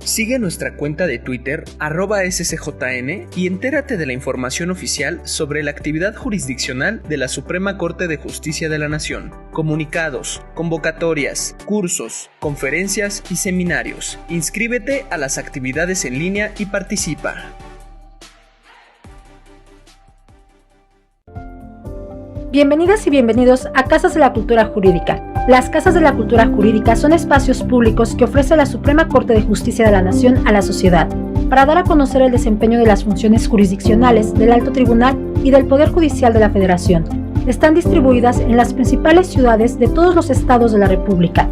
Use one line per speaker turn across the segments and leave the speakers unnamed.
Sigue nuestra cuenta de Twitter, @scjn, y entérate de la información oficial sobre la actividad jurisdiccional de la Suprema Corte de Justicia de la Nación, comunicados, convocatorias, cursos, conferencias y seminarios. Inscríbete a las actividades en línea y participa.
Bienvenidas y bienvenidos a Casas de la Cultura Jurídica. Las Casas de la Cultura Jurídica son espacios públicos que ofrece la Suprema Corte de Justicia de la Nación a la sociedad, para dar a conocer el desempeño de las funciones jurisdiccionales del Alto Tribunal y del Poder Judicial de la Federación. Están distribuidas en las principales ciudades de todos los estados de la República.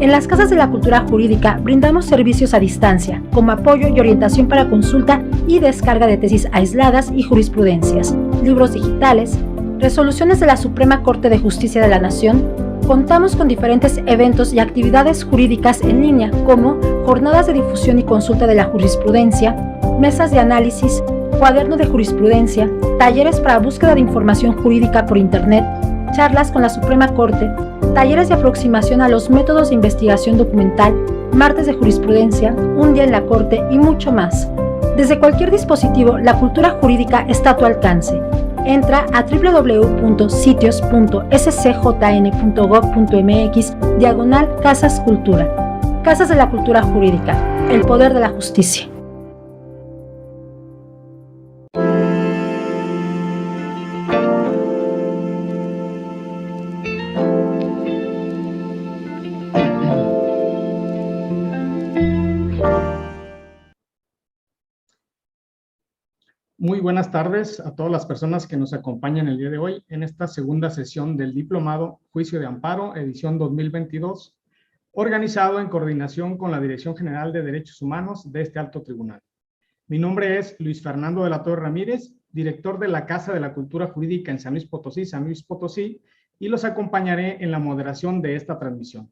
En las Casas de la Cultura Jurídica brindamos servicios a distancia, como apoyo y orientación para consulta y descarga de tesis aisladas y jurisprudencias, libros digitales, resoluciones de la Suprema Corte de Justicia de la Nación. Contamos con diferentes eventos y actividades jurídicas en línea, como jornadas de difusión y consulta de la jurisprudencia, mesas de análisis, cuaderno de jurisprudencia, talleres para búsqueda de información jurídica por Internet, charlas con la Suprema Corte, talleres de aproximación a los métodos de investigación documental, martes de jurisprudencia, un día en la Corte y mucho más. Desde cualquier dispositivo, la cultura jurídica está a tu alcance. Entra a www.sitios.scjn.gov.mx/Casas Cultura. Casas de la Cultura Jurídica, el poder de la justicia.
Muy buenas tardes a todas las personas que nos acompañan el día de hoy en esta segunda sesión del Diplomado Juicio de Amparo, edición 2022, organizado en coordinación con la Dirección General de Derechos Humanos de este Alto Tribunal. Mi nombre es Luis Fernando de la Torre Ramírez, director de la Casa de la Cultura Jurídica en San Luis Potosí, y los acompañaré en la moderación de esta transmisión.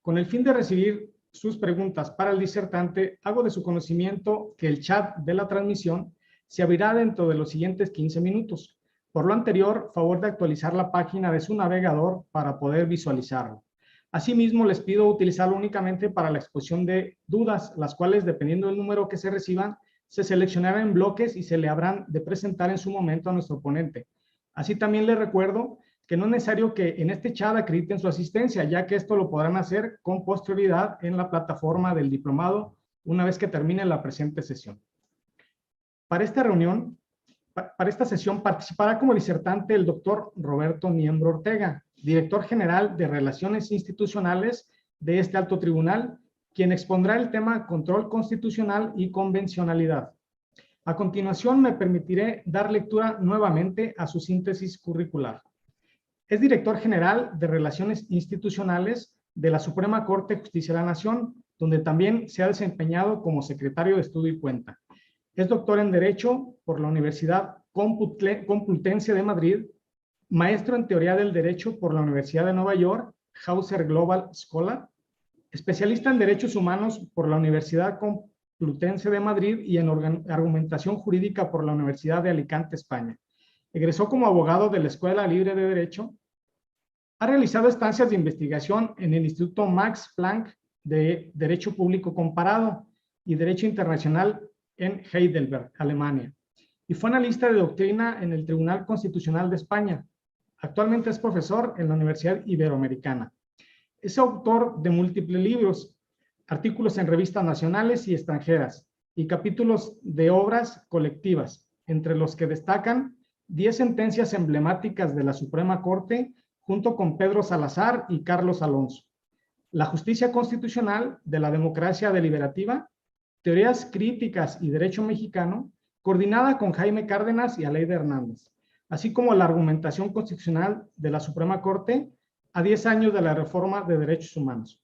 Con el fin de recibir sus preguntas para el disertante, hago de su conocimiento que el chat de la transmisión se abrirá dentro de los siguientes 15 minutos. Por lo anterior, favor de actualizar la página de su navegador para poder visualizarlo. Asimismo, les pido utilizarlo únicamente para la exposición de dudas, las cuales, dependiendo del número que se reciban, se seleccionarán en bloques y se le habrán de presentar en su momento a nuestro ponente. Así también les recuerdo que no es necesario que en este chat acrediten su asistencia, ya que esto lo podrán hacer con posterioridad en la plataforma del diplomado una vez que termine la presente sesión. Para esta reunión, para esta sesión, participará como disertante el doctor Roberto Niembro Ortega, director general de Relaciones Institucionales de este Alto Tribunal, quien expondrá el tema Control Constitucional y Convencionalidad. A continuación, me permitiré dar lectura nuevamente a su síntesis curricular. Es director general de Relaciones Institucionales de la Suprema Corte de Justicia de la Nación, donde también se ha desempeñado como secretario de Estudio y Cuenta. Es doctor en Derecho por la Universidad Complutense de Madrid, maestro en Teoría del Derecho por la Universidad de Nueva York, Hauser Global Scholar, especialista en Derechos Humanos por la Universidad Complutense de Madrid y en Argumentación Jurídica por la Universidad de Alicante, España. Egresó como abogado de la Escuela Libre de Derecho. Ha realizado estancias de investigación en el Instituto Max Planck de Derecho Público Comparado y Derecho Internacional en Heidelberg, Alemania, y fue analista de doctrina en el Tribunal Constitucional de España. Actualmente es profesor en la Universidad Iberoamericana. Es autor de múltiples libros, artículos en revistas nacionales y extranjeras, y capítulos de obras colectivas, entre los que destacan 10 sentencias emblemáticas de la Suprema Corte, junto con Pedro Salazar y Carlos Alonso, La Justicia Constitucional de la Democracia Deliberativa, Teorías Críticas y Derecho Mexicano, coordinada con Jaime Cárdenas y Aleida Hernández, así como la Argumentación Constitucional de la Suprema Corte a 10 años de la Reforma de Derechos Humanos.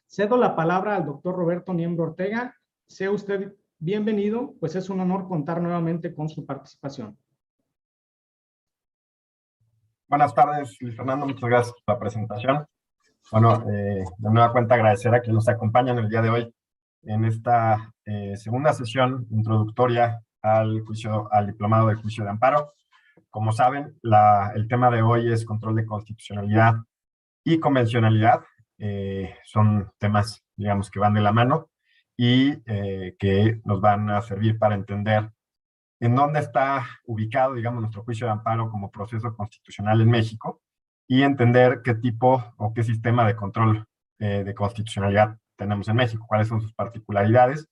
Cedo la palabra al doctor Roberto Niembro Ortega. Sea usted bienvenido, pues es un honor contar nuevamente con su participación.
Buenas tardes, Luis Fernando, muchas gracias por la presentación. Bueno, de nueva cuenta agradecer a quienes nos acompañan el día de hoy en esta segunda sesión introductoria al diplomado de juicio de amparo. Como saben, el tema de hoy es control de constitucionalidad y convencionalidad. Son temas, digamos, que van de la mano. y que nos van a servir para entender en dónde está ubicado, digamos, nuestro juicio de amparo como proceso constitucional en México y entender qué tipo o qué sistema de control de constitucionalidad tenemos en México, cuáles son sus particularidades,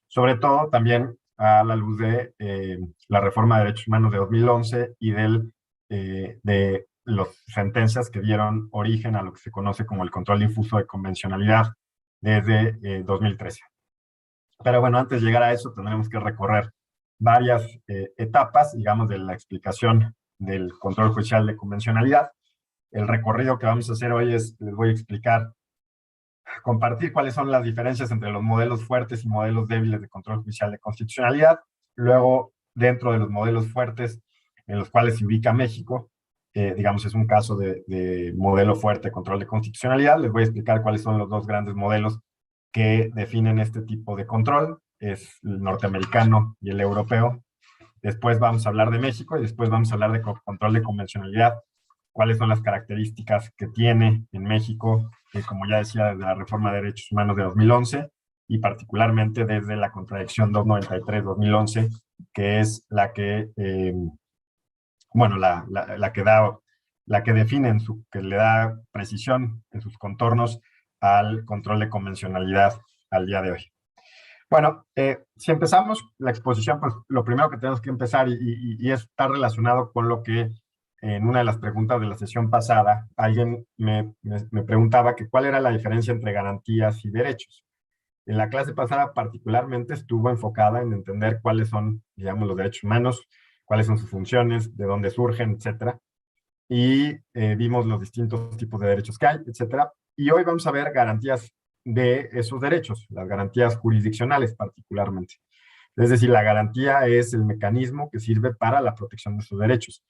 sobre todo también a la luz de la reforma de derechos humanos de 2011 y de las sentencias que dieron origen a lo que se conoce como el control difuso de convencionalidad desde 2013. Pero bueno, antes de llegar a eso tendremos que recorrer varias etapas, digamos, de la explicación del control judicial de convencionalidad. El recorrido que vamos a hacer hoy les voy a explicar, compartir cuáles son las diferencias entre los modelos fuertes y modelos débiles de control judicial de constitucionalidad. Luego, dentro de los modelos fuertes en los cuales se ubica México, digamos, es un caso de modelo fuerte de control de constitucionalidad. Les voy a explicar cuáles son los dos grandes modelos que definen este tipo de control. Es el norteamericano y el europeo. Después vamos a hablar de México y después vamos a hablar de control de convencionalidad. Cuáles son las características que tiene en México, como ya decía, desde la reforma de derechos humanos de 2011 y particularmente desde la contradicción 293-2011, que es la que, bueno, la que define, que le da precisión en sus contornos al control de convencionalidad al día de hoy. Bueno, si empezamos la exposición, pues lo primero que tenemos que empezar y está relacionado con lo que en una de las preguntas de la sesión pasada, alguien me preguntaba que cuál era la diferencia entre garantías y derechos. En la clase pasada particularmente estuvo enfocada en entender cuáles son, digamos, los derechos humanos, cuáles son sus funciones, de dónde surgen, etcétera. Y vimos los distintos tipos de derechos que hay, etcétera. Y hoy vamos a ver garantías de esos derechos, las garantías jurisdiccionales particularmente. Es decir, la garantía es el mecanismo que sirve para la protección de sus derechos.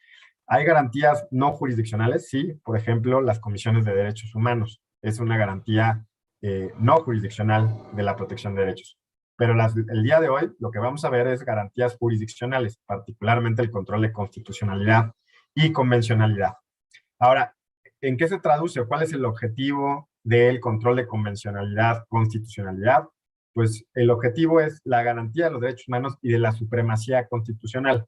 Hay garantías no jurisdiccionales, sí, por ejemplo, las comisiones de derechos humanos. Es una garantía no jurisdiccional de la protección de derechos. Pero el día de hoy lo que vamos a ver es garantías jurisdiccionales, particularmente el control de constitucionalidad y convencionalidad. Ahora, ¿en qué se traduce o cuál es el objetivo del control de convencionalidad, constitucionalidad? Pues el objetivo es la garantía de los derechos humanos y de la supremacía constitucional.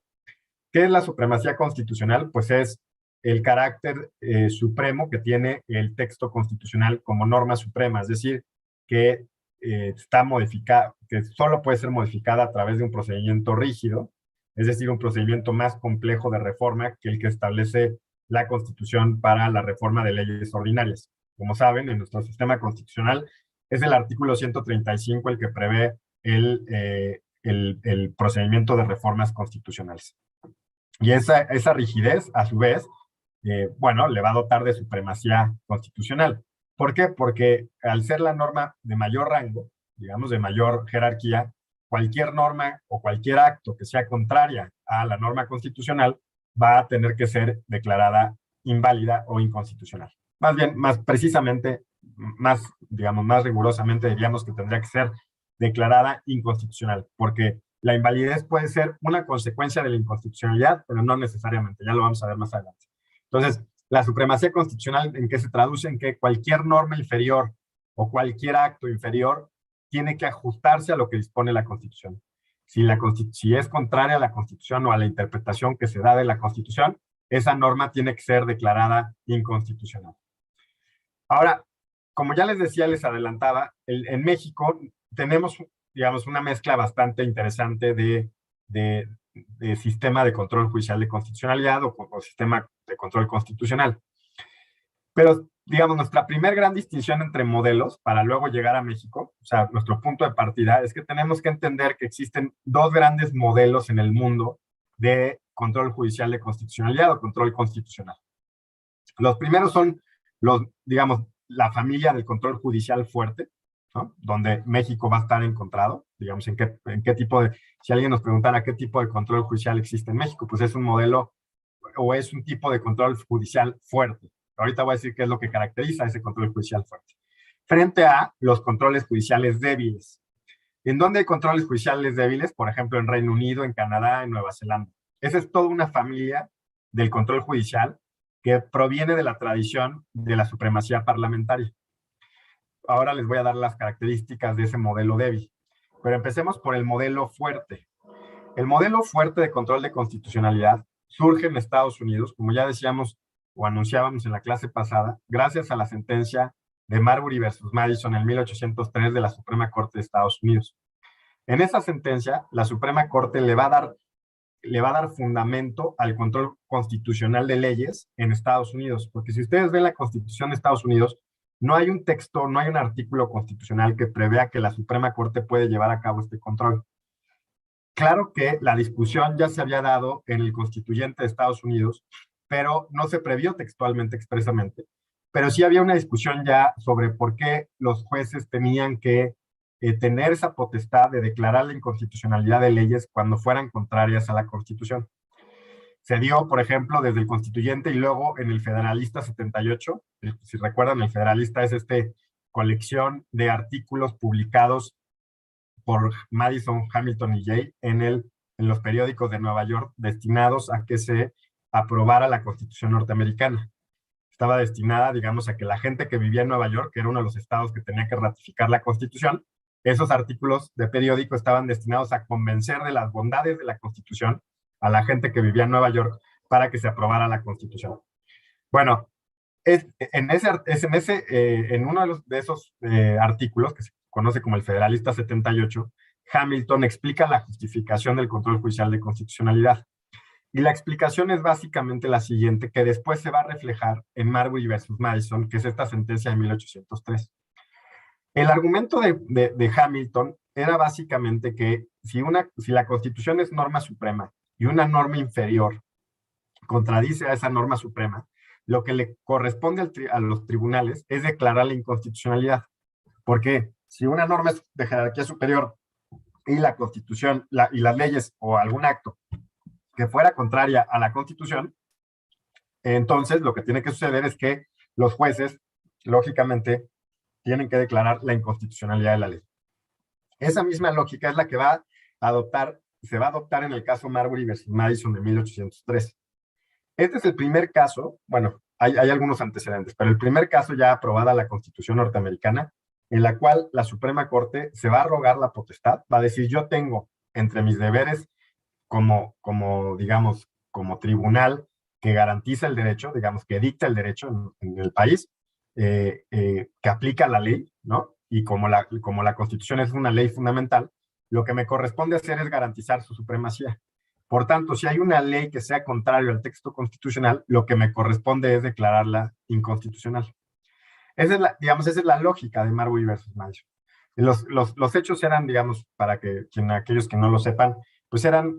¿Qué es la supremacía constitucional? Pues es el carácter supremo que tiene el texto constitucional como norma suprema, es decir, que está modificada, que solo puede ser modificada a través de un procedimiento rígido, es decir, un procedimiento más complejo de reforma que el que establece la Constitución para la reforma de leyes ordinarias. Como saben, en nuestro sistema constitucional es el artículo 135 el que prevé el procedimiento de reformas constitucionales. Y esa rigidez, a su vez, bueno, le va a dotar de supremacía constitucional. ¿Por qué? Porque al ser la norma de mayor rango, digamos, de mayor jerarquía, cualquier norma o cualquier acto que sea contraria a la norma constitucional va a tener que ser declarada inválida o inconstitucional. Más bien, más precisamente, digamos, más rigurosamente diríamos que tendría que ser declarada inconstitucional, porque la invalidez puede ser una consecuencia de la inconstitucionalidad, pero no necesariamente, ya lo vamos a ver más adelante. Entonces, la supremacía constitucional, ¿en qué se traduce? En que cualquier norma inferior o cualquier acto inferior tiene que ajustarse a lo que dispone la Constitución. Si es contraria a la Constitución o a la interpretación que se da de la Constitución, esa norma tiene que ser declarada inconstitucional. Ahora, como ya les decía, les adelantaba, en México tenemos, digamos, una mezcla bastante interesante de sistema de control judicial de constitucionalidad o sistema de control constitucional. Pero, digamos, nuestra primer gran distinción entre modelos para luego llegar a México, o sea, nuestro punto de partida, es que tenemos que entender que existen dos grandes modelos en el mundo de control judicial de constitucionalidad o control constitucional. Los primeros son digamos, la familia del control judicial fuerte, ¿no? Donde México va a estar encontrado, digamos, en qué tipo de, si alguien nos preguntara qué tipo de control judicial existe en México, pues es un modelo o es un tipo de control judicial fuerte. Ahorita voy a decir qué es lo que caracteriza ese control judicial fuerte. Frente a los controles judiciales débiles. ¿En dónde hay controles judiciales débiles? Por ejemplo, en Reino Unido, en Canadá, en Nueva Zelanda. Esa es toda una familia del control judicial que proviene de la tradición de la supremacía parlamentaria. Ahora les voy a dar las características de ese modelo débil. Pero empecemos por el modelo fuerte. El modelo fuerte de control de constitucionalidad surge en Estados Unidos, como ya decíamos o anunciábamos en la clase pasada, gracias a la sentencia de Marbury versus Madison en 1803 de la Suprema Corte de Estados Unidos. En esa sentencia, la Suprema Corte le va a dar fundamento al control constitucional de leyes en Estados Unidos, porque si ustedes ven la Constitución de Estados Unidos, no hay un texto, no hay un artículo constitucional que prevea que la Suprema Corte puede llevar a cabo este control. Claro que la discusión ya se había dado en el constituyente de Estados Unidos, pero no se previó textualmente, expresamente. Pero sí había una discusión ya sobre por qué los jueces tenían que tener esa potestad de declarar la inconstitucionalidad de leyes cuando fueran contrarias a la Constitución. Se dio, por ejemplo, desde el constituyente y luego en el Federalista 78. Si recuerdan, el Federalista es colección de artículos publicados por Madison, Hamilton y Jay en los periódicos de Nueva York destinados a que se aprobara la Constitución norteamericana. Estaba destinada, digamos, a que la gente que vivía en Nueva York, que era uno de los estados que tenía que ratificar la Constitución, esos artículos de periódico estaban destinados a convencer de las bondades de la Constitución a la gente que vivía en Nueva York para que se aprobara la Constitución. Bueno, en uno de esos artículos, que se conoce como el Federalista 78, Hamilton explica la justificación del control judicial de constitucionalidad. Y la explicación es básicamente la siguiente, que después se va a reflejar en Marbury versus Madison, que es esta sentencia de 1803. El argumento de Hamilton era básicamente que si la Constitución es norma suprema y una norma inferior contradice a esa norma suprema, lo que le corresponde a los tribunales es declarar la inconstitucionalidad. Porque si una norma es de jerarquía superior y la Constitución y las leyes o algún acto que fuera contraria a la Constitución, entonces lo que tiene que suceder es que los jueces, lógicamente, tienen que declarar la inconstitucionalidad de la ley. Esa misma lógica es la que se va a adoptar en el caso Marbury versus Madison de 1803. Este es el primer caso, bueno, hay algunos antecedentes, pero el primer caso ya aprobada la Constitución norteamericana, en la cual la Suprema Corte se va a arrogar la potestad, va a decir, yo tengo entre mis deberes digamos, como tribunal que garantiza el derecho, digamos, que dicta el derecho en el país, que aplica la ley, ¿no? Y como la Constitución es una ley fundamental, lo que me corresponde hacer es garantizar su supremacía. Por tanto, si hay una ley que sea contrario al texto constitucional, lo que me corresponde es declararla inconstitucional. Esa es la lógica de Marbury versus Madison. Los hechos eran, digamos, para aquellos que no lo sepan, pues eran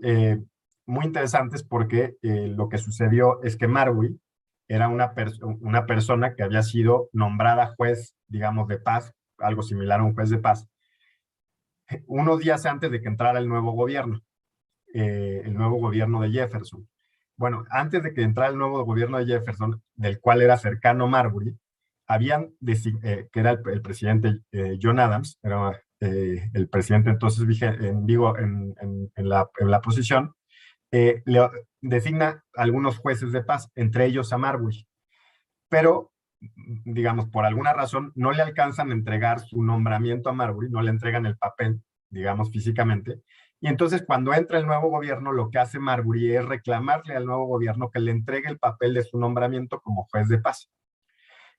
muy interesantes porque lo que sucedió es que Marbury era una persona que había sido nombrada juez, digamos, de paz, algo similar a un juez de paz, unos días antes de que entrara el nuevo gobierno de Jefferson. Bueno, antes de que entrara el nuevo gobierno de Jefferson, del cual era cercano Marbury, que era el presidente John Adams, era el presidente entonces en la posición, le designa algunos jueces de paz, entre ellos a Marbury. Pero, digamos, por alguna razón, no le alcanzan a entregar su nombramiento a Marbury, no le entregan el papel, digamos, físicamente. Y entonces, cuando entra el nuevo gobierno, lo que hace Marbury es reclamarle al nuevo gobierno que le entregue el papel de su nombramiento como juez de paz.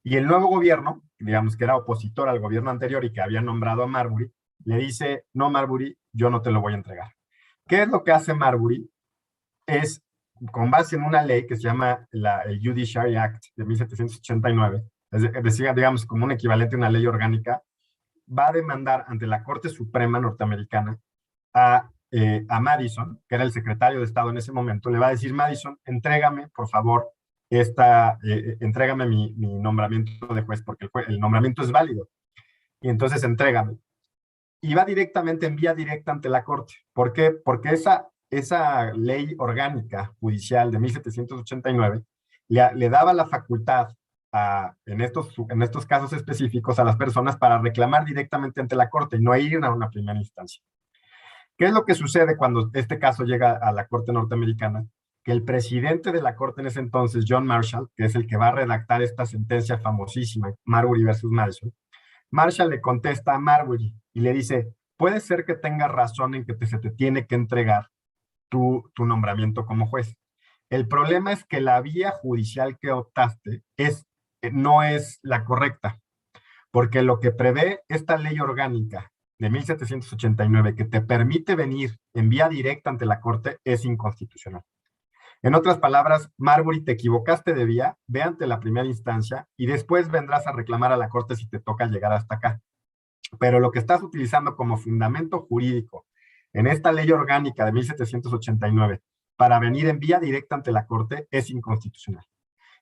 Y el nuevo gobierno, digamos que era opositor al gobierno anterior y que había nombrado a Marbury, le dice, no, Marbury, yo no te lo voy a entregar. ¿Qué es lo que hace Marbury? Es, con base en una ley que se llama el Judiciary Act de 1789, es decir, digamos, como un equivalente a una ley orgánica, va a demandar ante la Corte Suprema norteamericana a Madison, que era el secretario de Estado en ese momento, le va a decir, Madison, entrégame, por favor, entrégame mi nombramiento de juez, porque el nombramiento es válido. Y entonces entrégame. Y va en vía directa ante la Corte. ¿Por qué? Porque esa ley orgánica judicial de 1789 le daba la facultad en estos casos específicos a las personas para reclamar directamente ante la Corte y no ir a una primera instancia. ¿Qué es lo que sucede cuando este caso llega a la Corte norteamericana? Que el presidente de la Corte en ese entonces, John Marshall, que es el que va a redactar esta sentencia famosísima, Marbury versus Madison, Marshall le contesta a Marbury y le dice, puede ser que tengas razón en que se te tiene que entregar tu nombramiento como juez. El problema es que la vía judicial que optaste no es la correcta, porque lo que prevé esta ley orgánica de 1789, que te permite venir en vía directa ante la Corte, es inconstitucional. En otras palabras, Marbury, te equivocaste de vía, ve ante la primera instancia y después vendrás a reclamar a la Corte si te toca llegar hasta acá. Pero lo que estás utilizando como fundamento jurídico en esta ley orgánica de 1789 para venir en vía directa ante la Corte es inconstitucional.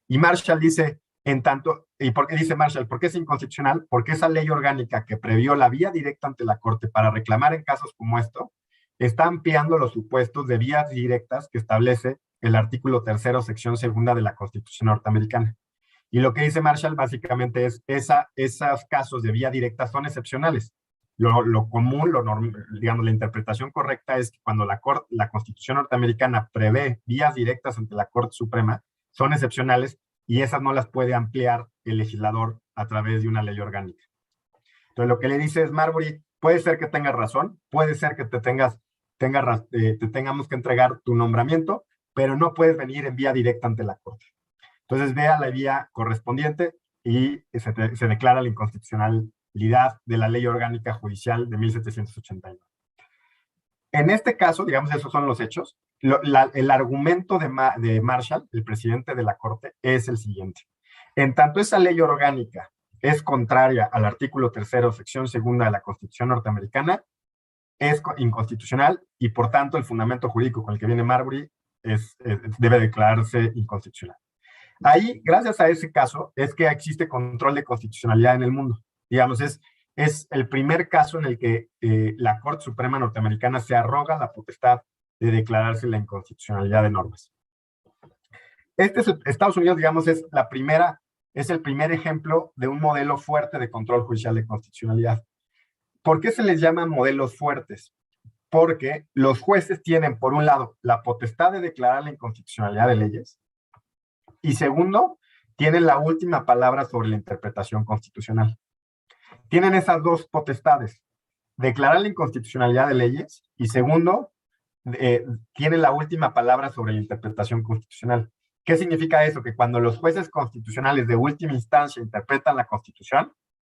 Y Marshall dice, ¿y por qué dice Marshall? ¿Por qué es inconstitucional? Porque esa ley orgánica que previó la vía directa ante la Corte para reclamar en casos como esto, está ampliando los supuestos de vías directas que establece el artículo 3º, sección 2 de la Constitución norteamericana. Y lo que dice Marshall básicamente es esos casos de vía directa son excepcionales. Lo común, digamos, la interpretación correcta es que cuando la Constitución norteamericana prevé vías directas ante la Corte Suprema, son excepcionales y esas no las puede ampliar el legislador a través de una ley orgánica. Entonces, lo que le dice es, Marbury, puede ser que tengas razón, puede ser que te tengamos que entregar tu nombramiento, pero no puedes venir en vía directa ante la Corte. Entonces, ve a la vía correspondiente y se declara la inconstitucionalidad de la Ley Orgánica Judicial de 1789. En este caso, digamos, esos son los hechos. El argumento de Marshall, el presidente de la Corte, es el siguiente. En tanto esa ley orgánica es contraria al artículo 3º, sección 2 de la Constitución norteamericana, es inconstitucional y, por tanto, el fundamento jurídico con el que viene Marbury debe declararse inconstitucional. Ahí, gracias a ese caso, es que existe control de constitucionalidad en el mundo. Digamos, es el primer caso en el que la Corte Suprema norteamericana se arroga la potestad de declararse la inconstitucionalidad de normas. Estados Unidos, digamos, es el primer ejemplo de un modelo fuerte de control judicial de constitucionalidad. ¿Por qué se les llama modelos fuertes? Porque los jueces tienen, por un lado, la potestad de declarar la inconstitucionalidad de leyes, y segundo, tienen la última palabra sobre la interpretación constitucional. Tienen esas dos potestades, declarar la inconstitucionalidad de leyes, y segundo, tienen la última palabra sobre la interpretación constitucional. ¿Qué significa eso? Que cuando los jueces constitucionales de última instancia interpretan la Constitución,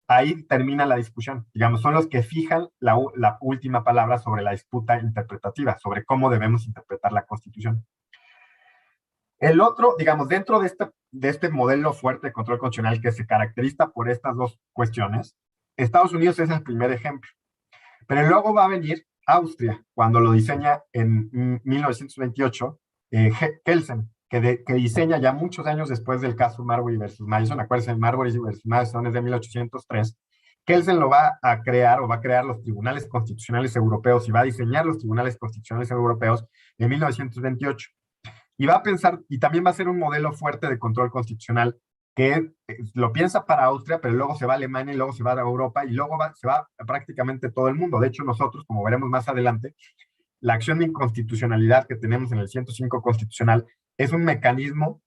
ahí termina la discusión. Digamos, son los que fijan la última palabra sobre la disputa interpretativa, sobre cómo debemos interpretar la Constitución. El otro, digamos, dentro de este modelo fuerte de control constitucional que se caracteriza por estas dos cuestiones, Estados Unidos es el primer ejemplo. Pero luego va a venir Austria, cuando lo diseña en 1928, Kelsen, que diseña ya muchos años después del caso Marbury versus Madison. Acuérdense, Marbury versus Madison es de 1803. Kelsen lo va a crear, o va a crear los tribunales constitucionales europeos, y va a diseñar los tribunales constitucionales europeos en 1928. Y va a pensar, y también va a ser un modelo fuerte de control constitucional, que lo piensa para Austria, pero luego se va a Alemania, y luego se va a Europa, y luego se va a prácticamente todo el mundo. De hecho, nosotros, como veremos más adelante, la acción de inconstitucionalidad que tenemos en el 105 constitucional es un mecanismo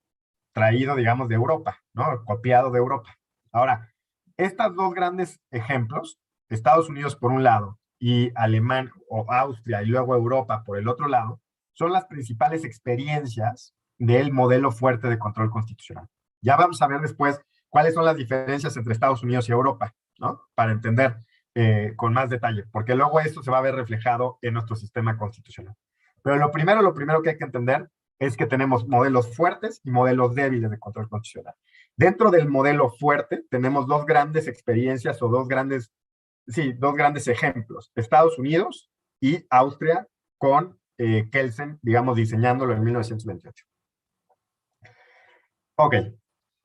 traído, digamos, de Europa, ¿no? Copiado de Europa. Ahora, estos dos grandes ejemplos, Estados Unidos por un lado, y Alemania o Austria, y luego Europa por el otro lado, son las principales experiencias del modelo fuerte de control constitucional. Ya vamos a ver después cuáles son las diferencias entre Estados Unidos y Europa, ¿no? Para entender con más detalle, porque luego esto se va a ver reflejado en nuestro sistema constitucional. Pero lo primero que hay que entender es que tenemos modelos fuertes y modelos débiles de control constitucional. Dentro del modelo fuerte tenemos dos grandes experiencias, o dos grandes ejemplos: Estados Unidos y Austria, con Kelsen, digamos, diseñándolo en 1928. Ok,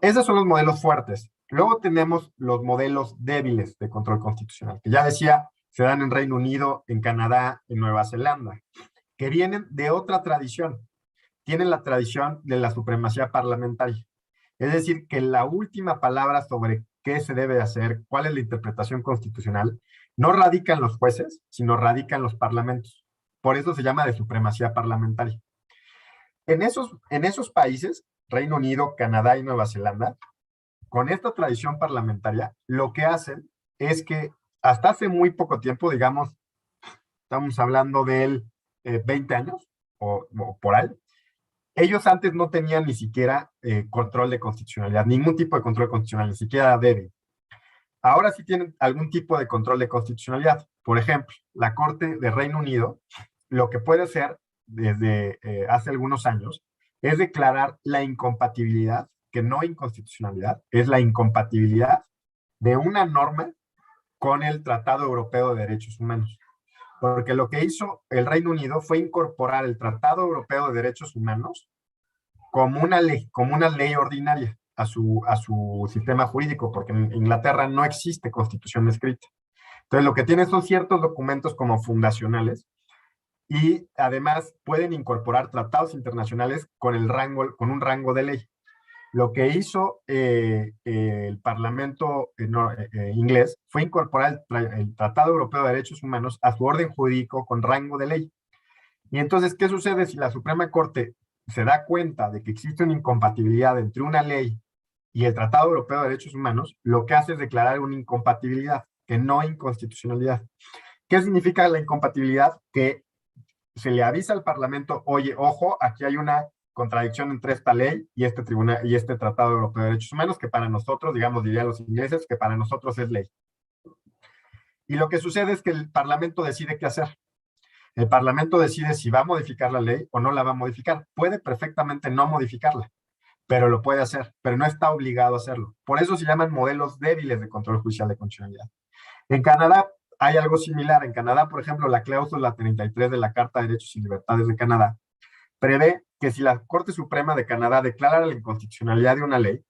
esos son los modelos fuertes. Luego tenemos los modelos débiles de control constitucional, que ya decía, se dan en Reino Unido, en Canadá, en Nueva Zelanda, que vienen de otra tradición. Tienen la tradición de la supremacía parlamentaria. Es decir, que la última palabra sobre qué se debe hacer, cuál es la interpretación constitucional, no radica en los jueces, sino radica en los parlamentos. Por eso se llama de supremacía parlamentaria. En esos países, Reino Unido, Canadá y Nueva Zelanda, con esta tradición parlamentaria, lo que hacen es que hasta hace muy poco tiempo, digamos, estamos hablando de 20 años o por ahí. Ellos antes no tenían ni siquiera control de constitucionalidad, ningún tipo de control constitucional, ni siquiera débil. Ahora sí tienen algún tipo de control de constitucionalidad. Por ejemplo, la Corte de Reino Unido lo que puede hacer desde hace algunos años es declarar la incompatibilidad, que no inconstitucionalidad, es la incompatibilidad de una norma con el Tratado Europeo de Derechos Humanos. Porque lo que hizo el Reino Unido fue incorporar el Tratado Europeo de Derechos Humanos como una ley ordinaria a su sistema jurídico, porque en Inglaterra no existe constitución escrita. Entonces, lo que tiene son ciertos documentos como fundacionales y además pueden incorporar tratados internacionales con un rango de ley. Lo que hizo el Parlamento inglés fue incorporar el Tratado Europeo de Derechos Humanos a su orden jurídico con rango de ley. Y entonces, ¿qué sucede si la Suprema Corte se da cuenta de que existe una incompatibilidad entre una ley y el Tratado Europeo de Derechos Humanos? Lo que hace es declarar una incompatibilidad, que no inconstitucionalidad. ¿Qué significa la incompatibilidad? Que se le avisa al Parlamento, oye, ojo, aquí hay una contradicción entre esta ley y este Tratado Europeo de Derechos Humanos, que para nosotros, digamos, dirían los ingleses, que para nosotros es ley. Y lo que sucede es que el Parlamento decide qué hacer. El Parlamento decide si va a modificar la ley o no la va a modificar. Puede perfectamente no modificarla, pero lo puede hacer, pero no está obligado a hacerlo. Por eso se llaman modelos débiles de control judicial de constitucionalidad. En Canadá hay algo similar. En Canadá, por ejemplo, la cláusula 33 de la Carta de Derechos y Libertades de Canadá prevé que si la Corte Suprema de Canadá declara la inconstitucionalidad de una ley,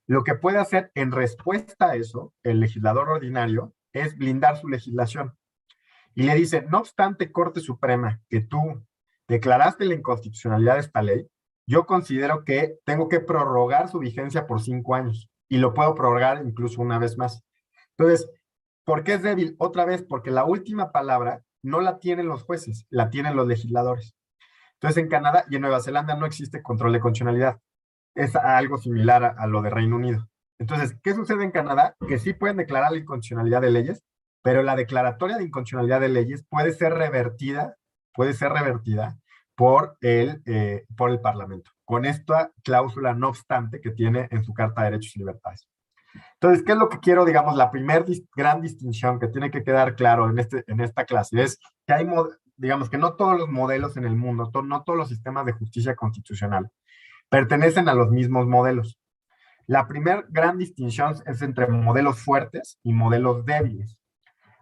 lo que puede hacer en respuesta a eso el legislador ordinario es blindar su legislación. Y le dice, no obstante, Corte Suprema, que tú declaraste la inconstitucionalidad de esta ley, yo considero que tengo que prorrogar su vigencia por 5 años y lo puedo prorrogar incluso una vez más. Entonces, ¿por qué es débil? Otra vez, porque la última palabra no la tienen los jueces, la tienen los legisladores. Entonces, en Canadá y en Nueva Zelanda no existe control de constitucionalidad. Es algo similar a lo de Reino Unido. Entonces, ¿qué sucede en Canadá? Que sí pueden declarar la inconstitucionalidad de leyes, pero la declaratoria de inconstitucionalidad de leyes puede ser revertida por el Parlamento, con esta cláusula no obstante que tiene en su Carta de Derechos y Libertades. Entonces, ¿qué es lo que quiero? Digamos, la primera gran distinción que tiene que quedar claro en esta clase es que hay, digamos, que no todos los modelos en el mundo, no todos los sistemas de justicia constitucional pertenecen a los mismos modelos. La primera gran distinción es entre modelos fuertes y modelos débiles.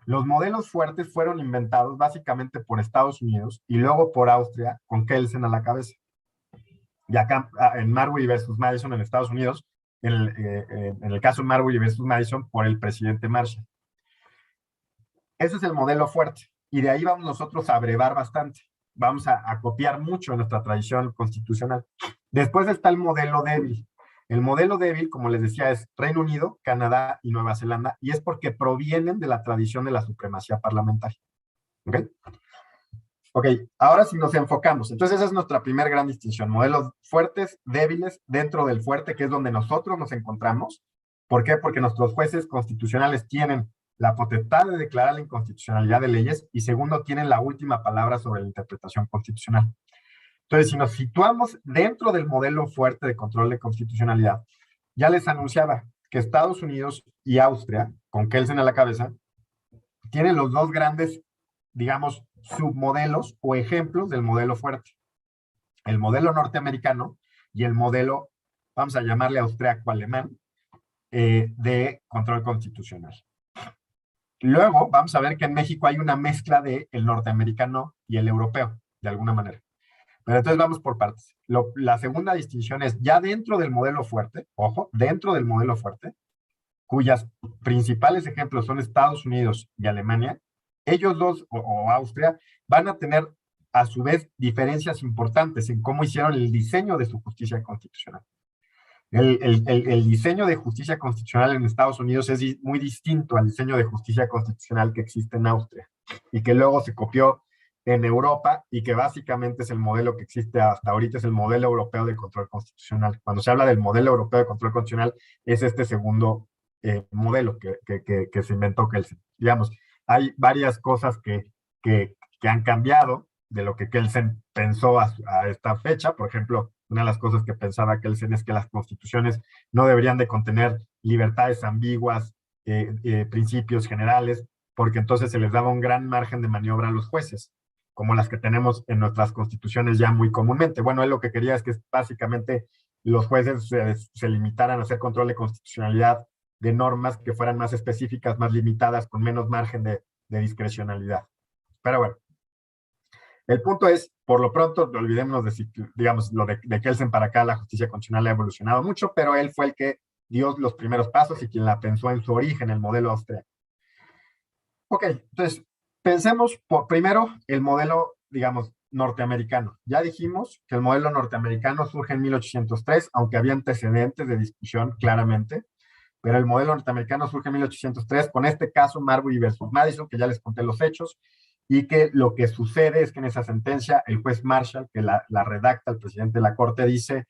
Los modelos fuertes fueron inventados básicamente por Estados Unidos y luego por Austria, con Kelsen a la cabeza. Y acá en Marbury versus Madison en Estados Unidos, en el caso Marbury versus Madison, por el presidente Marshall. Ese es el modelo fuerte. Y de ahí vamos nosotros a abrevar bastante. Vamos a copiar mucho en nuestra tradición constitucional. Después está el modelo débil. El modelo débil, como les decía, es Reino Unido, Canadá y Nueva Zelanda, y es porque provienen de la tradición de la supremacía parlamentaria. ¿Ok? Ok, ahora sí nos enfocamos. Entonces esa es nuestra primera gran distinción. Modelos fuertes, débiles, dentro del fuerte, que es donde nosotros nos encontramos. ¿Por qué? Porque nuestros jueces constitucionales tienen la potestad de declarar la inconstitucionalidad de leyes y segundo, tienen la última palabra sobre la interpretación constitucional. Entonces, si nos situamos dentro del modelo fuerte de control de constitucionalidad, ya les anunciaba que Estados Unidos y Austria, con Kelsen a la cabeza, tienen los dos grandes, digamos, submodelos o ejemplos del modelo fuerte. El modelo norteamericano y el modelo, vamos a llamarle austriaco-alemán, de control constitucional. Luego vamos a ver que en México hay una mezcla de el norteamericano y el europeo, de alguna manera. Pero entonces vamos por partes. La segunda distinción es ya dentro del modelo fuerte, ojo, dentro del modelo fuerte, cuyas principales ejemplos son Estados Unidos y Alemania, ellos dos, o Austria, van a tener a su vez diferencias importantes en cómo hicieron el diseño de su justicia constitucional. El diseño de justicia constitucional en Estados Unidos es muy distinto al diseño de justicia constitucional que existe en Austria y que luego se copió en Europa y que básicamente es el modelo que existe hasta ahorita, es el modelo europeo de control constitucional. Cuando se habla del modelo europeo de control constitucional es este segundo modelo que se inventó Kelsen. Digamos, hay varias cosas que que han cambiado de lo que Kelsen pensó a esta fecha. Por ejemplo, una de las cosas que pensaba Kelsen es que las constituciones no deberían de contener libertades ambiguas, principios generales, porque entonces se les daba un gran margen de maniobra a los jueces, como las que tenemos en nuestras constituciones ya muy comúnmente. Bueno, él lo que quería es que básicamente los jueces se limitaran a hacer control de constitucionalidad de normas que fueran más específicas, más limitadas, con menos margen de discrecionalidad. Pero bueno, el punto es, por lo pronto, olvidémonos de, digamos, lo de Kelsen para acá, la justicia constitucional ha evolucionado mucho, pero él fue el que dio los primeros pasos y quien la pensó en su origen, el modelo austríaco. Ok, entonces, pensemos primero el modelo, digamos, norteamericano. Ya dijimos que el modelo norteamericano surge en 1803, aunque había antecedentes de discusión claramente, pero el modelo norteamericano surge en 1803 con este caso Marbury versus Madison, que ya les conté los hechos, y que lo que sucede es que en esa sentencia el juez Marshall, que la redacta el presidente de la Corte, dice,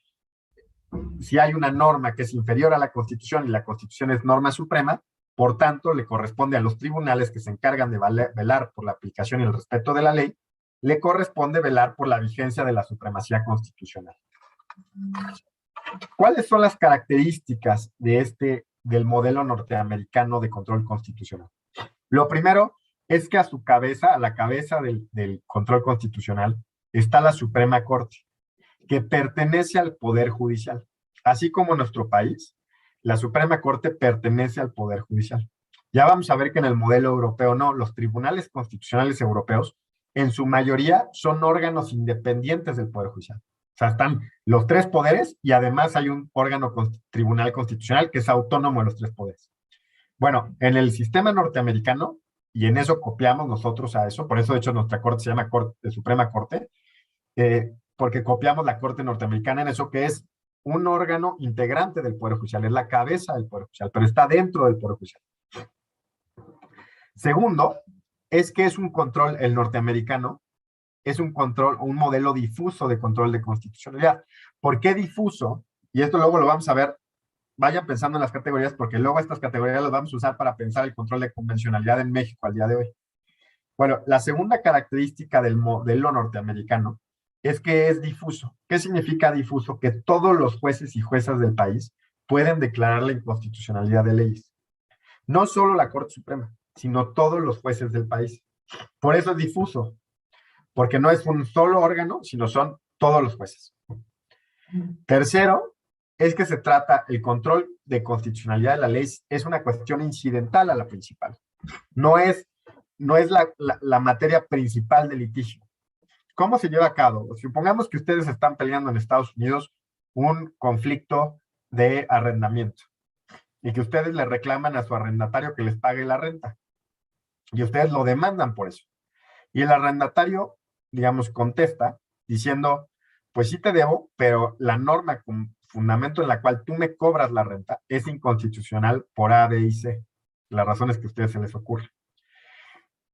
si hay una norma que es inferior a la Constitución y la Constitución es norma suprema, por tanto, le corresponde a los tribunales que se encargan de velar por la aplicación y el respeto de la ley, le corresponde velar por la vigencia de la supremacía constitucional. ¿Cuáles son las características del modelo norteamericano de control constitucional? Lo primero es que a la cabeza del control constitucional, está la Suprema Corte, que pertenece al Poder Judicial. Así como en nuestro país, la Suprema Corte pertenece al Poder Judicial. Ya vamos a ver que en el modelo europeo no, los tribunales constitucionales europeos, en su mayoría, son órganos independientes del Poder Judicial. O sea, están los tres poderes y además hay un órgano tribunal constitucional que es autónomo de los tres poderes. Bueno, en el sistema norteamericano, y en eso copiamos nosotros a eso, por eso de hecho nuestra corte se llama Suprema Corte, porque copiamos la Corte norteamericana en eso, que es un órgano integrante del Poder Judicial, es la cabeza del Poder Judicial, pero está dentro del Poder Judicial. Segundo, es que es un control, el norteamericano, es un control, un modelo difuso de control de constitucionalidad. ¿Por qué difuso? Y esto luego lo vamos a ver, vayan pensando en las categorías, porque luego estas categorías las vamos a usar para pensar el control de convencionalidad en México al día de hoy. Bueno, la segunda característica del modelo norteamericano es que es difuso. ¿Qué significa difuso? Que todos los jueces y juezas del país pueden declarar la inconstitucionalidad de leyes. No solo la Corte Suprema, sino todos los jueces del país. Por eso es difuso, porque no es un solo órgano, sino son todos los jueces. Tercero, es que se trata, el control de constitucionalidad de la ley es una cuestión incidental a la principal. No es la materia principal del litigio. ¿Cómo se lleva a cabo? Supongamos que ustedes están peleando en Estados Unidos un conflicto de arrendamiento y que ustedes le reclaman a su arrendatario que les pague la renta y ustedes lo demandan por eso. Y el arrendatario, digamos, contesta diciendo, pues sí te debo, pero la norma con fundamento en la cual tú me cobras la renta es inconstitucional por A, B y C. Las razones que a ustedes se les ocurre.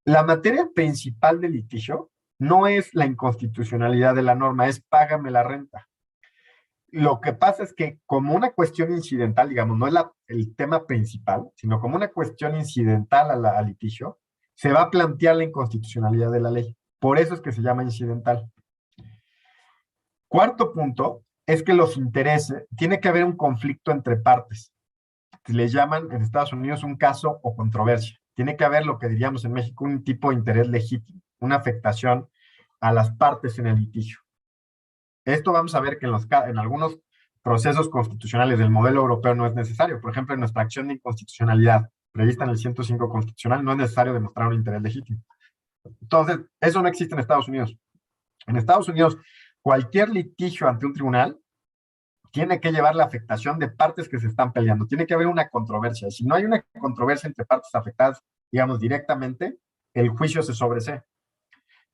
La materia principal del litigio no es la inconstitucionalidad de la norma, es págame la renta. Lo que pasa es que como una cuestión incidental, digamos, no es el tema principal, sino como una cuestión incidental al litigio, se va a plantear la inconstitucionalidad de la ley. Por eso es que se llama incidental. Cuarto punto es que los intereses, tiene que haber un conflicto entre partes. Le llaman en Estados Unidos un caso o controversia. Tiene que haber lo que diríamos en México un tipo de interés legítimo, una afectación a las partes en el litigio. Esto vamos a ver que en algunos procesos constitucionales del modelo europeo no es necesario. Por ejemplo, en nuestra acción de inconstitucionalidad prevista en el 105 constitucional no es necesario demostrar un interés legítimo. Entonces, eso no existe en Estados Unidos. En Estados Unidos, cualquier litigio ante un tribunal tiene que llevar la afectación de partes que se están peleando. Tiene que haber una controversia. Si no hay una controversia entre partes afectadas, digamos, directamente, el juicio se sobresee.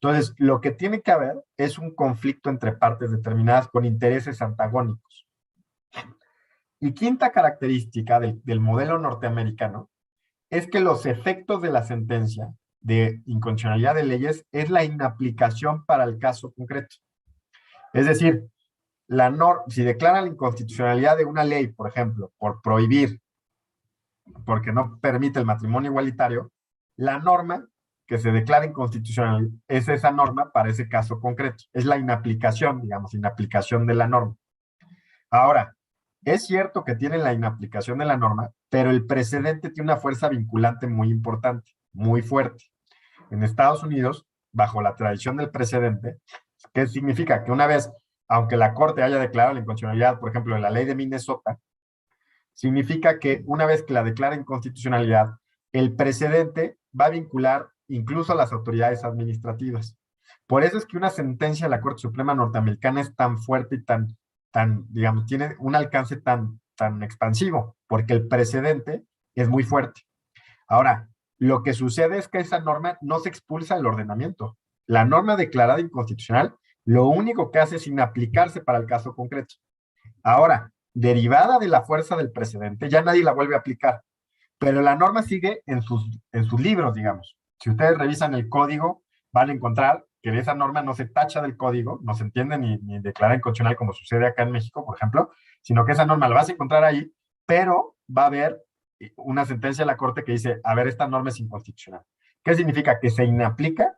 Entonces, lo que tiene que haber es un conflicto entre partes determinadas con intereses antagónicos. Y quinta característica del modelo norteamericano es que los efectos de la sentencia de inconstitucionalidad de leyes es la inaplicación para el caso concreto. Es decir, si declara la inconstitucionalidad de una ley, por ejemplo, por prohibir, porque no permite el matrimonio igualitario, la norma que se declara inconstitucional es esa norma para ese caso concreto. Es la inaplicación, digamos, inaplicación de la norma. Ahora, es cierto que tiene la inaplicación de la norma, pero el precedente tiene una fuerza vinculante muy importante, muy fuerte. En Estados Unidos, bajo la tradición del precedente, ¿qué significa? Que una vez, aunque la Corte haya declarado la inconstitucionalidad, por ejemplo, en la ley de Minnesota, significa que una vez que la declara inconstitucionalidad, el precedente va a vincular incluso a las autoridades administrativas. Por eso es que una sentencia de la Corte Suprema norteamericana es tan fuerte y digamos, tiene un alcance tan expansivo, porque el precedente es muy fuerte. Ahora, lo que sucede es que esa norma no se expulsa del ordenamiento. La norma declarada inconstitucional, lo único que hace es inaplicarse para el caso concreto. Ahora, derivada de la fuerza del precedente, ya nadie la vuelve a aplicar, pero la norma sigue en sus libros, digamos. Si ustedes revisan el código, van a encontrar que esa norma no se tacha del código, no se entiende ni declara inconstitucional como sucede acá en México, por ejemplo, sino que esa norma la vas a encontrar ahí, pero va a haber una sentencia de la Corte que dice, a ver, esta norma es inconstitucional. ¿Qué significa? Que se inaplica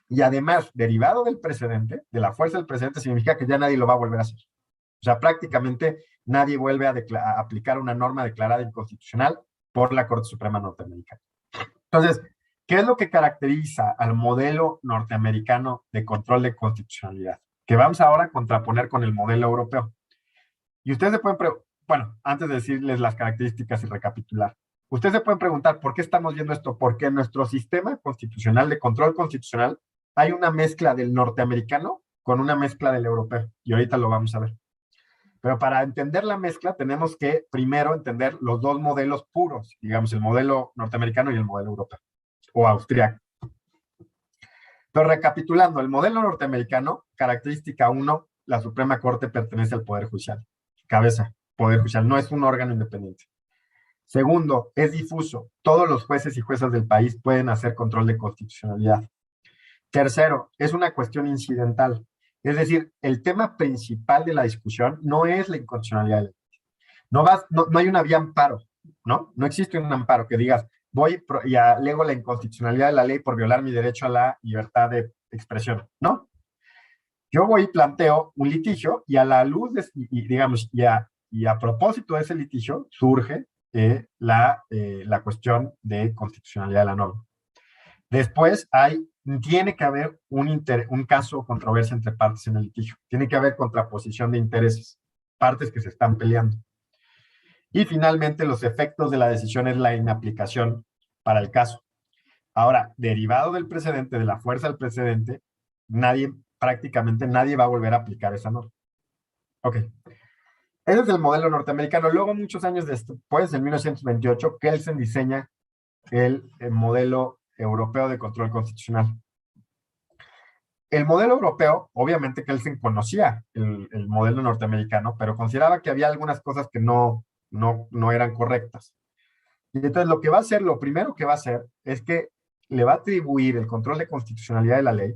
y además, derivado del precedente, de la fuerza del precedente, significa que ya nadie lo va a volver a hacer. O sea, prácticamente nadie vuelve a aplicar una norma declarada inconstitucional por la Corte Suprema norteamericana. Entonces, ¿qué es lo que caracteriza al modelo norteamericano de control de constitucionalidad? Que vamos ahora a contraponer con el modelo europeo. Y ustedes se pueden bueno, antes de decirles las características y recapitular, ustedes se pueden preguntar por qué estamos viendo esto. Porque en nuestro sistema constitucional de control constitucional hay una mezcla del norteamericano con una mezcla del europeo. Y ahorita lo vamos a ver. Pero para entender la mezcla tenemos que primero entender los dos modelos puros, digamos, el modelo norteamericano y el modelo europeo, o austriaco. Pero recapitulando, el modelo norteamericano, característica 1, la Suprema Corte pertenece al Poder Judicial. Cabeza, Poder Judicial, no es un órgano independiente. Segundo, es difuso. Todos los jueces y juezas del país pueden hacer control de constitucionalidad. Tercero, es una cuestión incidental. Es decir, el tema principal de la discusión no es la inconstitucionalidad de la ley. No hay una vía amparo, ¿no? No existe un amparo que digas, voy y alego la inconstitucionalidad de la ley por violar mi derecho a la libertad de expresión, ¿no? Yo voy y planteo un litigio y a la luz de, digamos, y a propósito de ese litigio surge la cuestión de constitucionalidad de la norma. Después tiene que haber un caso o controversia entre partes en el litigio. Tiene que haber contraposición de intereses, partes que se están peleando. Y finalmente, los efectos de la decisión es la inaplicación para el caso. Ahora, derivado del precedente, de la fuerza del precedente, prácticamente nadie va a volver a aplicar esa norma. Ok. Ese es el modelo norteamericano. Luego, muchos años después, en 1928, Kelsen diseña el modelo europeo de control constitucional. El modelo europeo, obviamente Kelsen conocía el modelo norteamericano, pero consideraba que había algunas cosas que no eran correctas. Y entonces lo primero que va a hacer es que le va a atribuir el control de constitucionalidad de la ley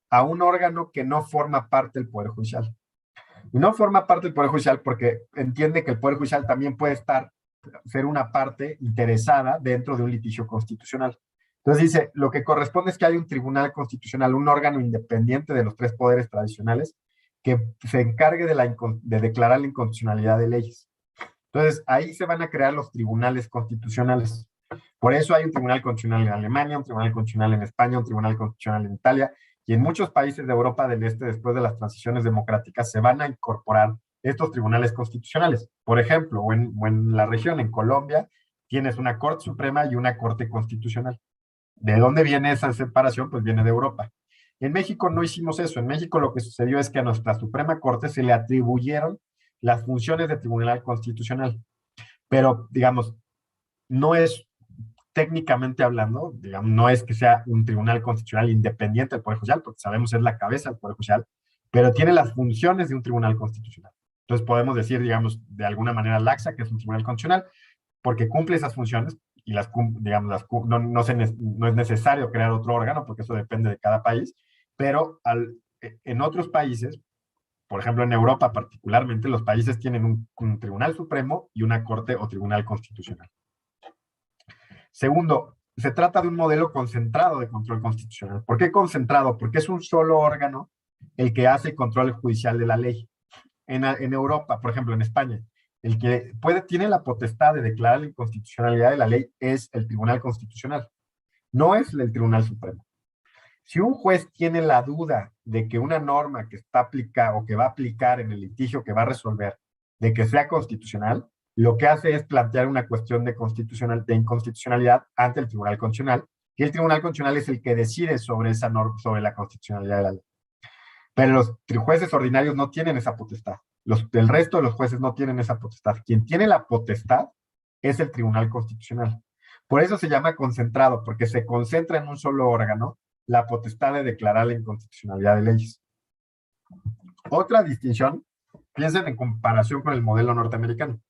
a un órgano que no forma parte del Poder Judicial. Y no forma parte del Poder Judicial porque entiende que el Poder Judicial también puede ser una parte interesada dentro de un litigio constitucional. Entonces dice, lo que corresponde es que hay un tribunal constitucional, un órgano independiente de los tres poderes tradicionales que se encargue de declarar la inconstitucionalidad de leyes. Entonces, ahí se van a crear los tribunales constitucionales. Por eso hay un tribunal constitucional en Alemania, un tribunal constitucional en España, un tribunal constitucional en Italia, y en muchos países de Europa del Este, después de las transiciones democráticas, se van a incorporar estos tribunales constitucionales. Por ejemplo, o en la región, en Colombia, tienes una Corte Suprema y una Corte Constitucional. ¿De dónde viene esa separación? Pues viene de Europa. En México no hicimos eso. En México lo que sucedió es que a nuestra Suprema Corte se le atribuyeron las funciones de Tribunal Constitucional. Pero, digamos, no es, técnicamente hablando, digamos, no es que sea un Tribunal Constitucional independiente del Poder Judicial, porque sabemos es la cabeza del Poder Judicial, pero tiene las funciones de un Tribunal Constitucional. Entonces podemos decir, digamos, de alguna manera laxa, que es un Tribunal Constitucional, porque cumple esas funciones y no es necesario crear otro órgano, porque eso depende de cada país, pero en otros países, por ejemplo en Europa particularmente, los países tienen un Tribunal Supremo y una Corte o Tribunal Constitucional. Segundo, se trata de un modelo concentrado de control constitucional. ¿Por qué concentrado? Porque es un solo órgano el que hace el control judicial de la ley. En Europa, por ejemplo, en España, el que tiene la potestad de declarar la inconstitucionalidad de la ley es el Tribunal Constitucional, no es el Tribunal Supremo. Si un juez tiene la duda de que una norma que está aplicada o que va a aplicar en el litigio que va a resolver, de que sea constitucional, lo que hace es plantear una cuestión de inconstitucionalidad ante el Tribunal Constitucional, y el Tribunal Constitucional es el que decide sobre esa norma, sobre la constitucionalidad de la ley. Pero los jueces ordinarios no tienen esa potestad. El resto de los jueces no tienen esa potestad. Quien tiene la potestad es el Tribunal Constitucional. Por eso se llama concentrado, porque se concentra en un solo órgano la potestad de declarar la inconstitucionalidad de leyes. Otra distinción, piensen en comparación con el modelo norteamericano.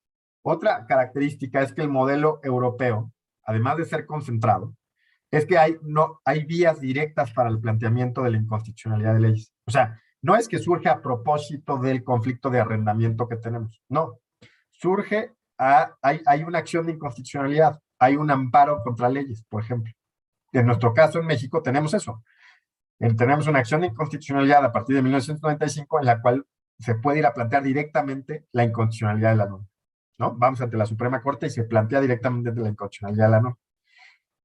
Otra característica es que el modelo europeo, además de ser concentrado, es que hay vías directas para el planteamiento de la inconstitucionalidad de leyes. O sea, no es que surge a propósito del conflicto de arrendamiento que tenemos, no. Hay una acción de inconstitucionalidad, hay un amparo contra leyes, por ejemplo. En nuestro caso, en México, tenemos eso. Tenemos una acción de inconstitucionalidad a partir de 1995 en la cual se puede ir a plantear directamente la inconstitucionalidad de la norma, ¿no? Vamos ante la Suprema Corte y se plantea directamente la inconstitucionalidad de la norma.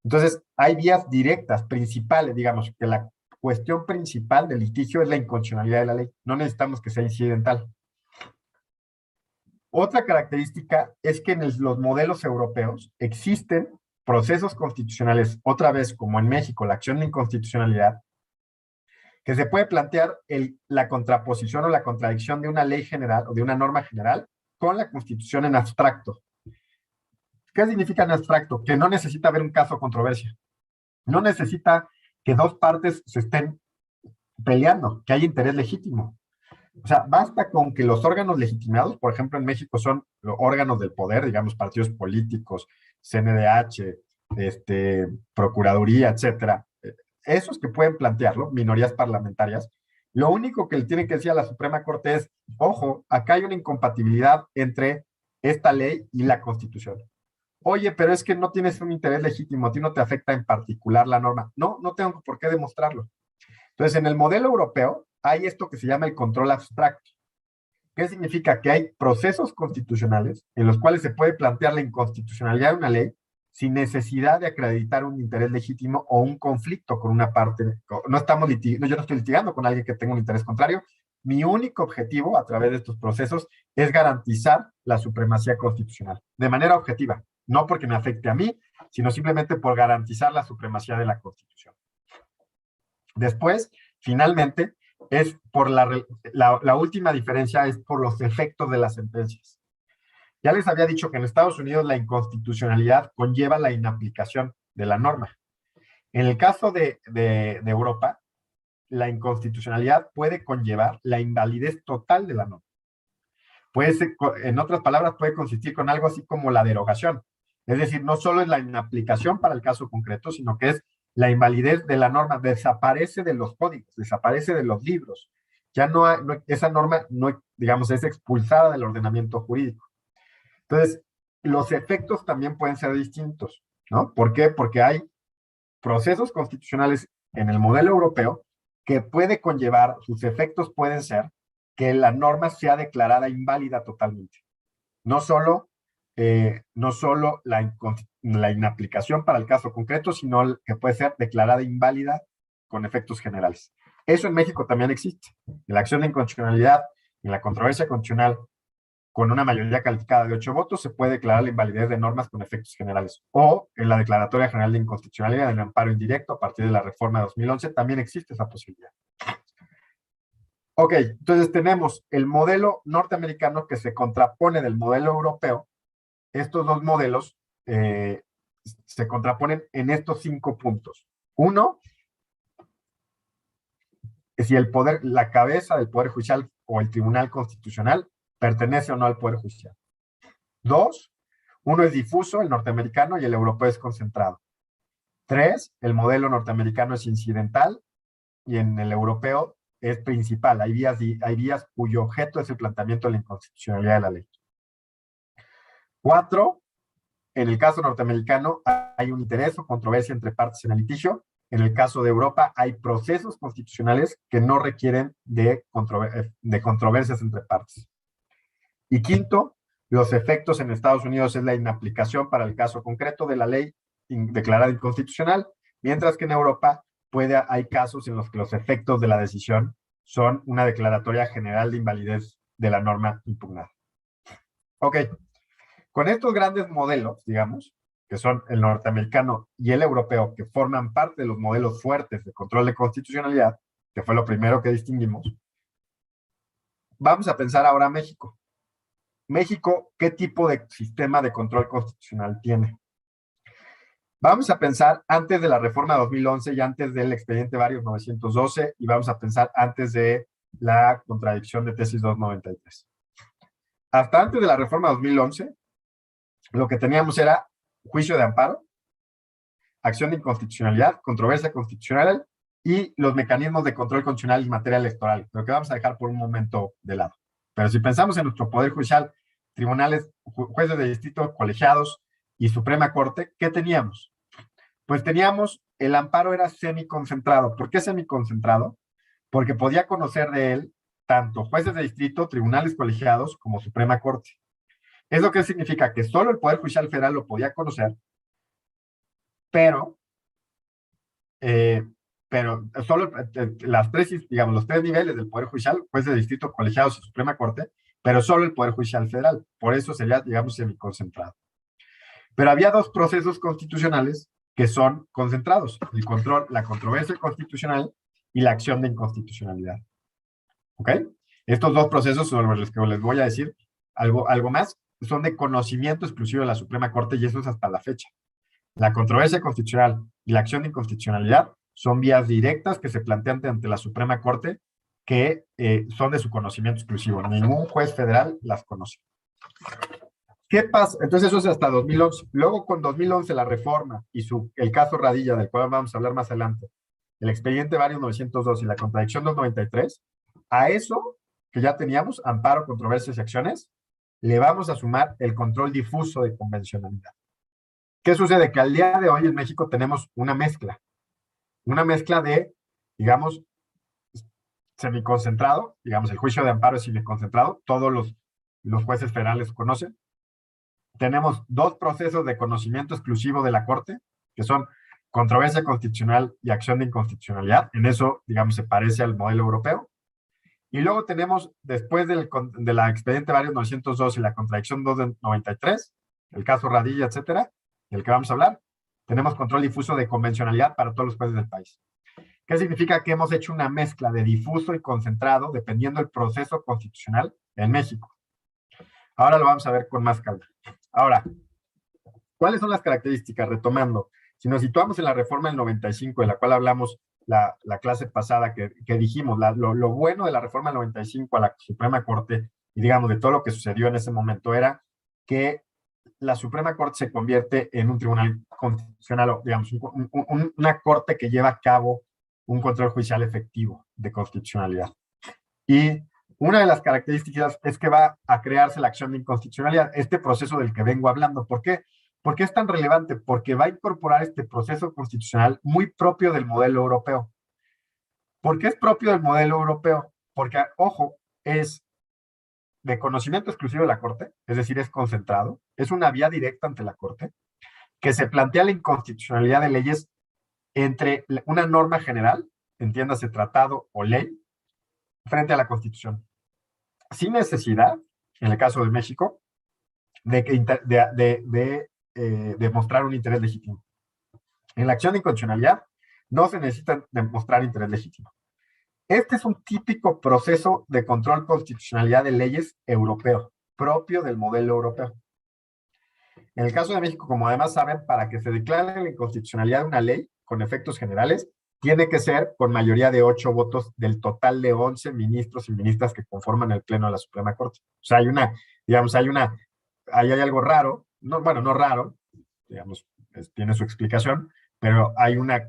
Entonces, hay vías directas, principales, digamos, que la cuestión principal del litigio es la inconstitucionalidad de la ley. No necesitamos que sea incidental. Otra característica es que en los modelos europeos existen procesos constitucionales, otra vez como en México, la acción de inconstitucionalidad, que se puede plantear la contraposición o la contradicción de una ley general o de una norma general con la Constitución en abstracto. ¿Qué significa en abstracto? Que no necesita haber un caso de controversia. No necesita que dos partes se estén peleando, que haya interés legítimo. O sea, basta con que los órganos legitimados, por ejemplo, en México son los órganos del poder, digamos, partidos políticos, CNDH, Procuraduría, etcétera. Esos que pueden plantearlo, minorías parlamentarias, lo único que le tienen que decir a la Suprema Corte es, ojo, acá hay una incompatibilidad entre esta ley y la Constitución. Oye, pero es que no tienes un interés legítimo, a ti no te afecta en particular la norma. No, no tengo por qué demostrarlo. Entonces, en el modelo europeo hay esto que se llama el control abstracto. ¿Qué significa? Que hay procesos constitucionales en los cuales se puede plantear la inconstitucionalidad de una ley sin necesidad de acreditar un interés legítimo o un conflicto con una parte. No estamos litigando, yo no estoy litigando con alguien que tenga un interés contrario. Mi único objetivo a través de estos procesos es garantizar la supremacía constitucional de manera objetiva, no porque me afecte a mí, sino simplemente por garantizar la supremacía de la Constitución. Después, finalmente, es por la última diferencia es por los efectos de las sentencias. Ya les había dicho que en Estados Unidos la inconstitucionalidad conlleva la inaplicación de la norma. En el caso de Europa, la inconstitucionalidad puede conllevar la invalidez total de la norma. Puede ser, en otras palabras, puede consistir con algo así como la derogación. Es decir, no solo es la inaplicación para el caso concreto, sino que es la invalidez de la norma, desaparece de los códigos, desaparece de los libros. Ya esa norma, digamos, es expulsada del ordenamiento jurídico. Entonces, los efectos también pueden ser distintos, ¿no? ¿Por qué? Porque hay procesos constitucionales en el modelo europeo que puede conllevar, sus efectos pueden ser que la norma sea declarada inválida totalmente. No solo la inaplicación para el caso concreto, sino que puede ser declarada inválida con efectos generales. Eso en México también existe. En la acción de inconstitucionalidad, en la controversia constitucional, con una mayoría calificada de 8 votos, se puede declarar la invalidez de normas con efectos generales. O en la Declaratoria General de Inconstitucionalidad, en el amparo indirecto, a partir de la reforma de 2011, también existe esa posibilidad. Ok, entonces tenemos el modelo norteamericano que se contrapone del modelo europeo. Estos dos modelos se contraponen en estos 5 puntos. 1, si el poder, la cabeza del Poder Judicial o el Tribunal Constitucional pertenece o no al Poder Judicial. 2, uno es difuso, el norteamericano, y el europeo es concentrado. 3, el modelo norteamericano es incidental y en el europeo es principal. Hay vías cuyo objeto es el planteamiento de la inconstitucionalidad de la ley. 4, en el caso norteamericano hay un interés o controversia entre partes en el litigio. En el caso de Europa hay procesos constitucionales que no requieren de controversias entre partes. Y quinto, los efectos en Estados Unidos es la inaplicación para el caso concreto de la ley declarada inconstitucional, mientras que en Europa hay casos en los que los efectos de la decisión son una declaratoria general de invalidez de la norma impugnada. Ok, con estos grandes modelos, digamos, que son el norteamericano y el europeo, que forman parte de los modelos fuertes de control de constitucionalidad, que fue lo primero que distinguimos, vamos a pensar ahora México. México, ¿qué tipo de sistema de control constitucional tiene? Vamos a pensar antes de la reforma 2011 y antes del expediente Varios 912, y vamos a pensar antes de la contradicción de tesis 293. Hasta antes de la reforma 2011, lo que teníamos era juicio de amparo, acción de inconstitucionalidad, controversia constitucional y los mecanismos de control constitucional en materia electoral, lo que vamos a dejar por un momento de lado. Pero si pensamos en nuestro Poder Judicial, tribunales, jueces de distrito, colegiados y Suprema Corte, ¿qué teníamos? Pues teníamos, el amparo era semiconcentrado. ¿Por qué semiconcentrado? Porque podía conocer de él tanto jueces de distrito, tribunales colegiados, como Suprema Corte. ¿Eso qué significa? Que solo el Poder Judicial Federal lo podía conocer, pero solo los tres niveles del Poder Judicial, jueces de distrito, colegiados y Suprema Corte, pero solo el Poder Judicial Federal. Por eso sería, digamos, semiconcentrado. Pero había dos procesos constitucionales que son concentrados: el control, la controversia constitucional y la acción de inconstitucionalidad. ¿Ok? Estos dos procesos, sobre los que les voy a decir algo más, son de conocimiento exclusivo de la Suprema Corte, y eso es hasta la fecha. La controversia constitucional y la acción de inconstitucionalidad son vías directas que se plantean ante la Suprema Corte, que son de su conocimiento exclusivo. Ningún juez federal las conoce. ¿Qué pasa? Entonces eso es hasta 2011. Luego, con 2011 la reforma y el caso Radilla, del cual vamos a hablar más adelante, el expediente Varios 902 y la contradicción 293, a eso que ya teníamos, amparo, controversias y acciones, le vamos a sumar el control difuso de convencionalidad. ¿Qué sucede? Que al día de hoy en México tenemos una mezcla de, digamos, semiconcentrado, digamos, el juicio de amparo es semiconcentrado, todos los jueces federales conocen. Tenemos dos procesos de conocimiento exclusivo de la Corte, que son controversia constitucional y acción de inconstitucionalidad. En eso, digamos, se parece al modelo europeo. Y luego tenemos, después de la expediente Varios 902 y la contradicción 293, el caso Radilla, etcétera, del que vamos a hablar, tenemos control difuso de convencionalidad para todos los jueces del país. ¿Qué significa? Que hemos hecho una mezcla de difuso y concentrado dependiendo del proceso constitucional en México. Ahora lo vamos a ver con más calma. Ahora, ¿cuáles son las características? Retomando, si nos situamos en la reforma del 95, de la cual hablamos la clase pasada, que dijimos, lo bueno de la reforma del 95 a la Suprema Corte, y digamos de todo lo que sucedió en ese momento, era que la Suprema Corte se convierte en un tribunal constitucional, o digamos, una corte que lleva a cabo un control judicial efectivo de constitucionalidad. Y una de las características es que va a crearse la acción de inconstitucionalidad, este proceso del que vengo hablando. ¿Por qué? ¿Por qué es tan relevante? Porque va a incorporar este proceso constitucional muy propio del modelo europeo. ¿Por qué es propio del modelo europeo? Porque, ojo, es de conocimiento exclusivo de la Corte, es decir, es concentrado, es una vía directa ante la Corte, que se plantea la inconstitucionalidad de leyes entre una norma general, entiéndase tratado o ley, frente a la Constitución, sin necesidad, en el caso de México, de mostrar un interés legítimo. En la acción de inconstitucionalidad no se necesita demostrar interés legítimo. Este es un típico proceso de control constitucionalidad de leyes europeo, propio del modelo europeo. En el caso de México, como además saben, para que se declare la inconstitucionalidad de una ley con efectos generales, tiene que ser con mayoría de 8 votos del total de 11 ministros y ministras que conforman el Pleno de la Suprema Corte. O sea, hay algo raro, no raro, digamos, tiene su explicación, pero hay una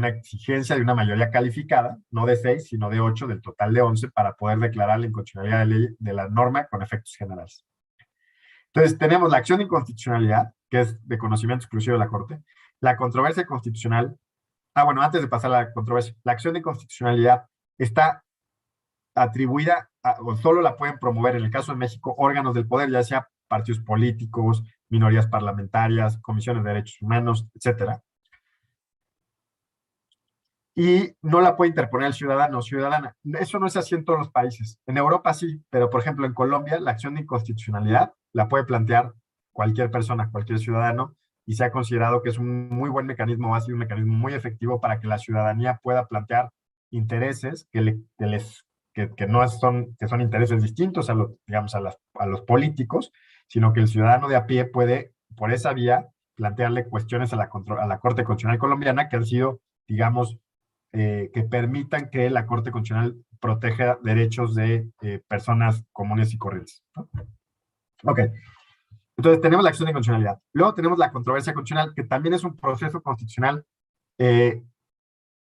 exigencia de una mayoría calificada, no de 6, sino de 8 del total de 11 para poder declarar la inconstitucionalidad de la norma con efectos generales. Entonces, tenemos la acción de inconstitucionalidad, que es de conocimiento exclusivo de la Corte, la controversia constitucional. Bueno, antes de pasar a la controversia, la acción de inconstitucionalidad está atribuida o solo la pueden promover, en el caso de México, órganos del poder, ya sea partidos políticos, minorías parlamentarias, comisiones de derechos humanos, etcétera. Y no la puede interponer el ciudadano o ciudadana. Eso no es así en todos los países. En Europa sí, pero por ejemplo en Colombia la acción de inconstitucionalidad la puede plantear cualquier persona, cualquier ciudadano, y se ha considerado que es un muy buen mecanismo, ha sido un mecanismo muy efectivo para que la ciudadanía pueda plantear intereses que no son, que son intereses distintos a los, digamos, a los políticos, sino que el ciudadano de a pie puede, por esa vía, plantearle cuestiones a la Corte Constitucional Colombiana que han sido, digamos, que permitan que la Corte Constitucional proteja derechos de personas comunes y corrientes, ¿no? Ok. Entonces tenemos la acción de constitucionalidad. Luego tenemos la controversia constitucional, que también es un proceso constitucional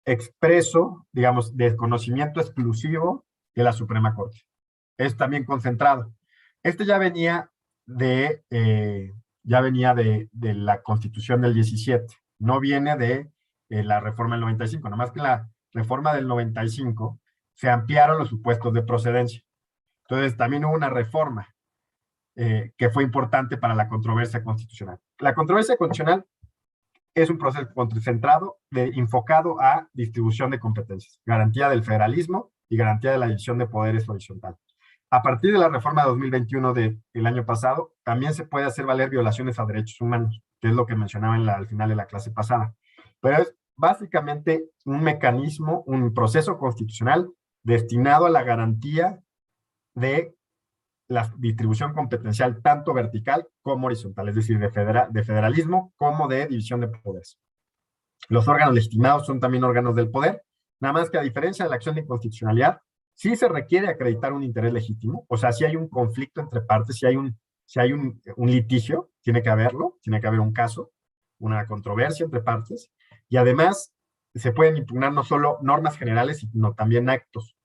expreso, digamos, de conocimiento exclusivo de la Suprema Corte. Es también concentrado. Este ya venía de la Constitución del 17, no viene de la reforma del 95, nomás que en la reforma del 95 se ampliaron los supuestos de procedencia. Entonces también hubo una reforma que fue importante para la controversia constitucional. La controversia constitucional es un proceso centrado, enfocado a distribución de competencias, garantía del federalismo y garantía de la división de poderes horizontal. A partir de la reforma 2021 del año pasado, también se puede hacer valer violaciones a derechos humanos, que es lo que mencionaba al final de la clase pasada. Pero es básicamente un mecanismo, un proceso constitucional destinado a la garantía de la distribución competencial tanto vertical como horizontal, es decir, de federalismo como de división de poderes. Los órganos legitimados son también órganos del poder, nada más que a diferencia de la acción de inconstitucionalidad, sí se requiere acreditar un interés legítimo, o sea, si hay un conflicto entre partes, si hay un litigio, tiene que haberlo, tiene que haber un caso, una controversia entre partes, y además se pueden impugnar no solo normas generales, sino también actos.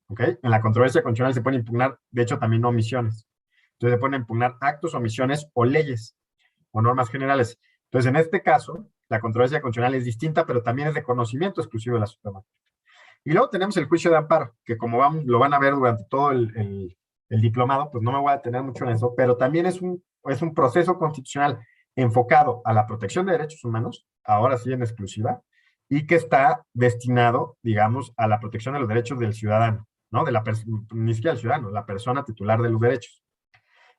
¿Okay? En la controversia constitucional se pueden impugnar, de hecho, también omisiones. Entonces se pueden impugnar actos, omisiones o leyes o normas generales. Entonces, en este caso, la controversia constitucional es distinta, pero también es de conocimiento exclusivo de la Suprema. Y luego tenemos el juicio de amparo, que como lo van a ver durante todo el diplomado, pues no me voy a detener mucho en eso, pero también es un proceso constitucional enfocado a la protección de derechos humanos, ahora sí en exclusiva, y que está destinado, digamos, a la protección de los derechos del ciudadano, ¿no? Ni siquiera el ciudadano, la persona titular de los derechos.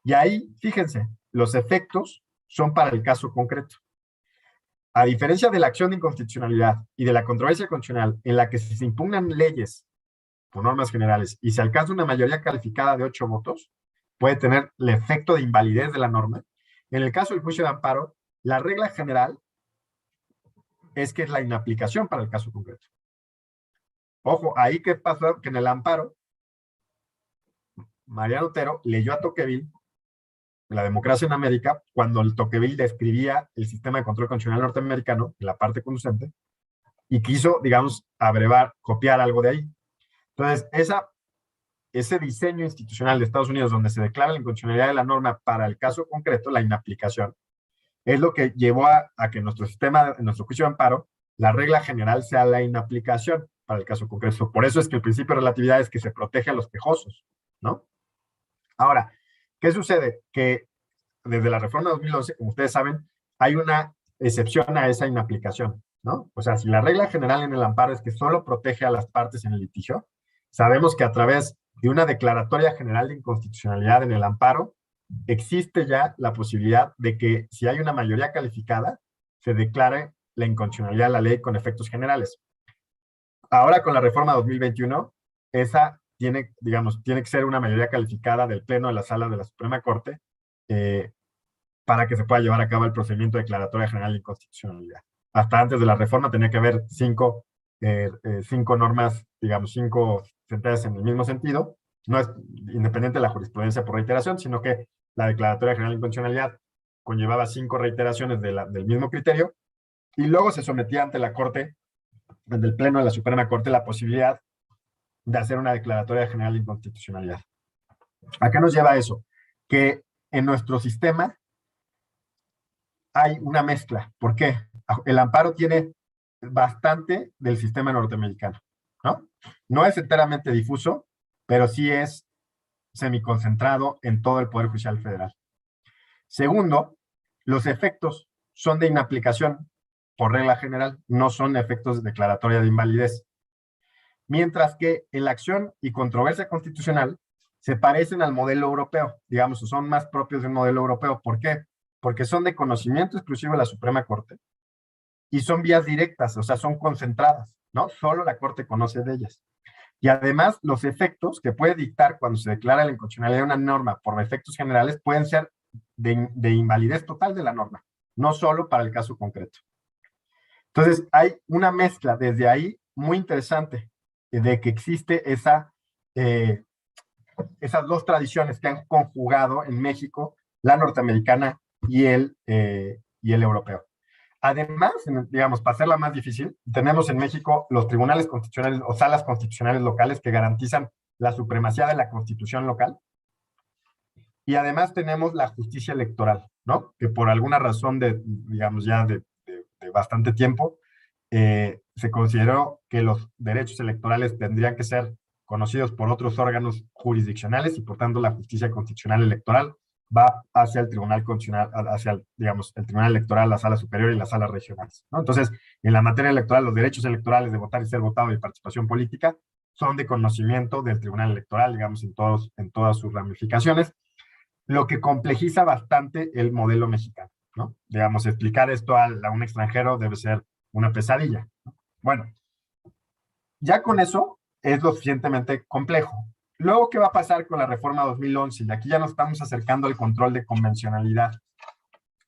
Y ahí, fíjense, los efectos son para el caso concreto. A diferencia de la acción de inconstitucionalidad y de la controversia constitucional, en la que se impugnan leyes o normas generales y se alcanza una mayoría calificada de 8 votos, puede tener el efecto de invalidez de la norma. En el caso del juicio de amparo, la regla general es que es la inaplicación para el caso concreto. Ojo, ahí qué pasó, que en el amparo, Mariano Otero leyó a Tocqueville La democracia en América, cuando el Tocqueville describía el sistema de control constitucional norteamericano, en la parte conducente, y quiso, digamos, copiar algo de ahí. Entonces, ese diseño institucional de Estados Unidos, donde se declara la inconstitucionalidad de la norma para el caso concreto, la inaplicación, es lo que llevó a que en nuestro sistema, en nuestro juicio de amparo, la regla general sea la inaplicación para el caso concreto. Por eso es que el principio de relatividad es que se protege a los quejosos, ¿no? Ahora, ¿qué sucede? Que desde la reforma de 2011, como ustedes saben, hay una excepción a esa inaplicación, ¿no? O sea, si la regla general en el amparo es que solo protege a las partes en el litigio, sabemos que a través de una declaratoria general de inconstitucionalidad en el amparo, existe ya la posibilidad de que si hay una mayoría calificada, se declare la inconstitucionalidad de la ley con efectos generales. Ahora con la reforma 2021, esa tiene que ser una mayoría calificada del Pleno de la Sala de la Suprema Corte para que se pueda llevar a cabo el procedimiento de declaratoria general de inconstitucionalidad. Hasta antes de la reforma tenía que haber cinco normas, digamos, 5 sentencias en el mismo sentido. No es independiente de la jurisprudencia por reiteración, sino que la declaratoria general de inconstitucionalidad conllevaba 5 reiteraciones del mismo criterio, y luego se sometía ante la Corte, ante el Pleno de la Suprema Corte, la posibilidad de hacer una declaratoria general de inconstitucionalidad. ¿A qué nos lleva eso? Que en nuestro sistema hay una mezcla. ¿Por qué? El amparo tiene bastante del sistema norteamericano, ¿no? No es enteramente difuso, pero sí es semiconcentrado en todo el Poder Judicial Federal. Segundo, los efectos son de inaplicación por regla general, no son efectos de declaratoria de invalidez. Mientras que en la acción y controversia constitucional se parecen al modelo europeo, digamos, son más propios de un modelo europeo. ¿Por qué? Porque son de conocimiento exclusivo de la Suprema Corte y son vías directas, o sea, son concentradas, ¿no? Solo la Corte conoce de ellas. Y además, los efectos que puede dictar cuando se declara la inconstitucionalidad de una norma por efectos generales pueden ser de invalidez total de la norma, no solo para el caso concreto. Entonces, hay una mezcla desde ahí muy interesante de que existe esas dos tradiciones que han conjugado en México, la norteamericana y el europeo. Además, digamos, para hacerla más difícil, tenemos en México los tribunales constitucionales o salas constitucionales locales que garantizan la supremacía de la Constitución local. Y además tenemos la justicia electoral, ¿no? Que por alguna razón digamos, ya de bastante tiempo, se consideró que los derechos electorales tendrían que ser conocidos por otros órganos jurisdiccionales y por tanto la justicia constitucional electoral va hacia el Tribunal Constitucional, hacia digamos, el Tribunal Electoral, la Sala Superior y las salas regionales, ¿no? Entonces, en la materia electoral, los derechos electorales de votar y ser votado y participación política son de conocimiento del Tribunal Electoral, digamos, en todas sus ramificaciones, lo que complejiza bastante el modelo mexicano, ¿no? Digamos, explicar esto a un extranjero debe ser una pesadilla, ¿no? Bueno, ya con eso es lo suficientemente complejo. Luego, ¿qué va a pasar con la reforma 2011? Y aquí ya nos estamos acercando al control de convencionalidad.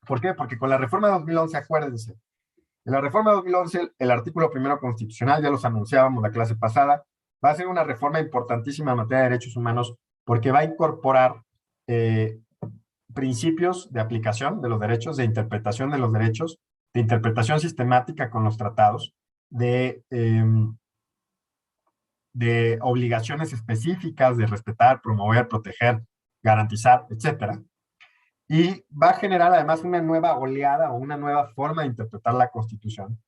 ¿Por qué? Porque con la reforma 2011, acuérdense, en la reforma 2011, el artículo primero constitucional, ya los anunciábamos la clase pasada, va a ser una reforma importantísima en materia de derechos humanos porque va a incorporar principios de aplicación de los derechos, de interpretación de los derechos, de interpretación sistemática con los tratados, de obligaciones específicas de respetar, promover, proteger, garantizar, etcétera. Y va a generar además una nueva oleada o una nueva forma de interpretar la Constitución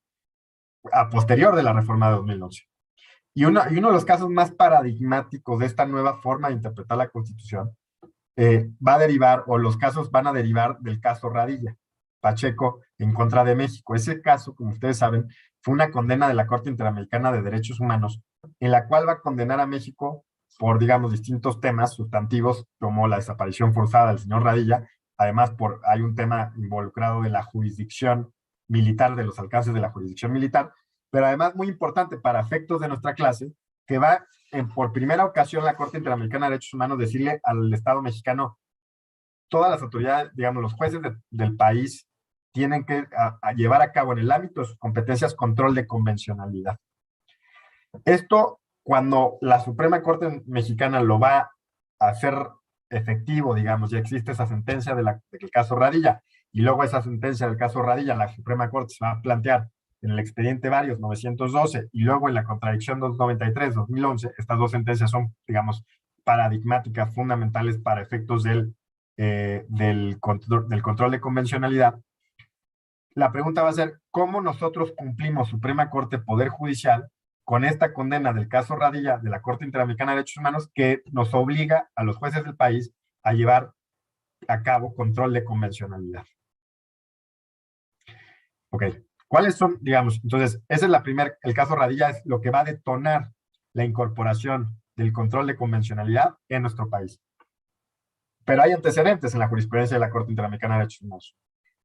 a posterior de la reforma de 2011. Y uno de los casos más paradigmáticos de esta nueva forma de interpretar la Constitución va a derivar, o los casos van a derivar del caso Radilla, Pacheco en contra de México. Ese caso, como ustedes saben, fue una condena de la Corte Interamericana de Derechos Humanos, en la cual va a condenar a México por, digamos, distintos temas sustantivos, como la desaparición forzada del señor Radilla. Además, hay un tema involucrado de la jurisdicción militar, de los alcances de la jurisdicción militar, pero además muy importante para efectos de nuestra clase, que va por primera ocasión la Corte Interamericana de Derechos Humanos decirle al Estado mexicano, todas las autoridades, digamos, los jueces del país tienen que llevar a cabo en el ámbito de sus competencias control de convencionalidad. Esto, cuando la Suprema Corte Mexicana lo va a hacer efectivo, digamos, ya existe esa sentencia del caso Radilla, y luego esa sentencia del caso Radilla, la Suprema Corte se va a plantear en el expediente Varios 912 y luego en la contradicción 293-2011, estas dos sentencias son, digamos, paradigmáticas, fundamentales para efectos del control de convencionalidad. La pregunta va a ser, ¿cómo nosotros cumplimos Suprema Corte, Poder Judicial, con esta condena del caso Radilla de la Corte Interamericana de Derechos Humanos que nos obliga a los jueces del país a llevar a cabo control de convencionalidad? Ok. ¿Cuáles son, digamos? Entonces, ese es el caso Radilla es lo que va a detonar la incorporación del control de convencionalidad en nuestro país. Pero hay antecedentes en la jurisprudencia de la Corte Interamericana de Derechos Humanos.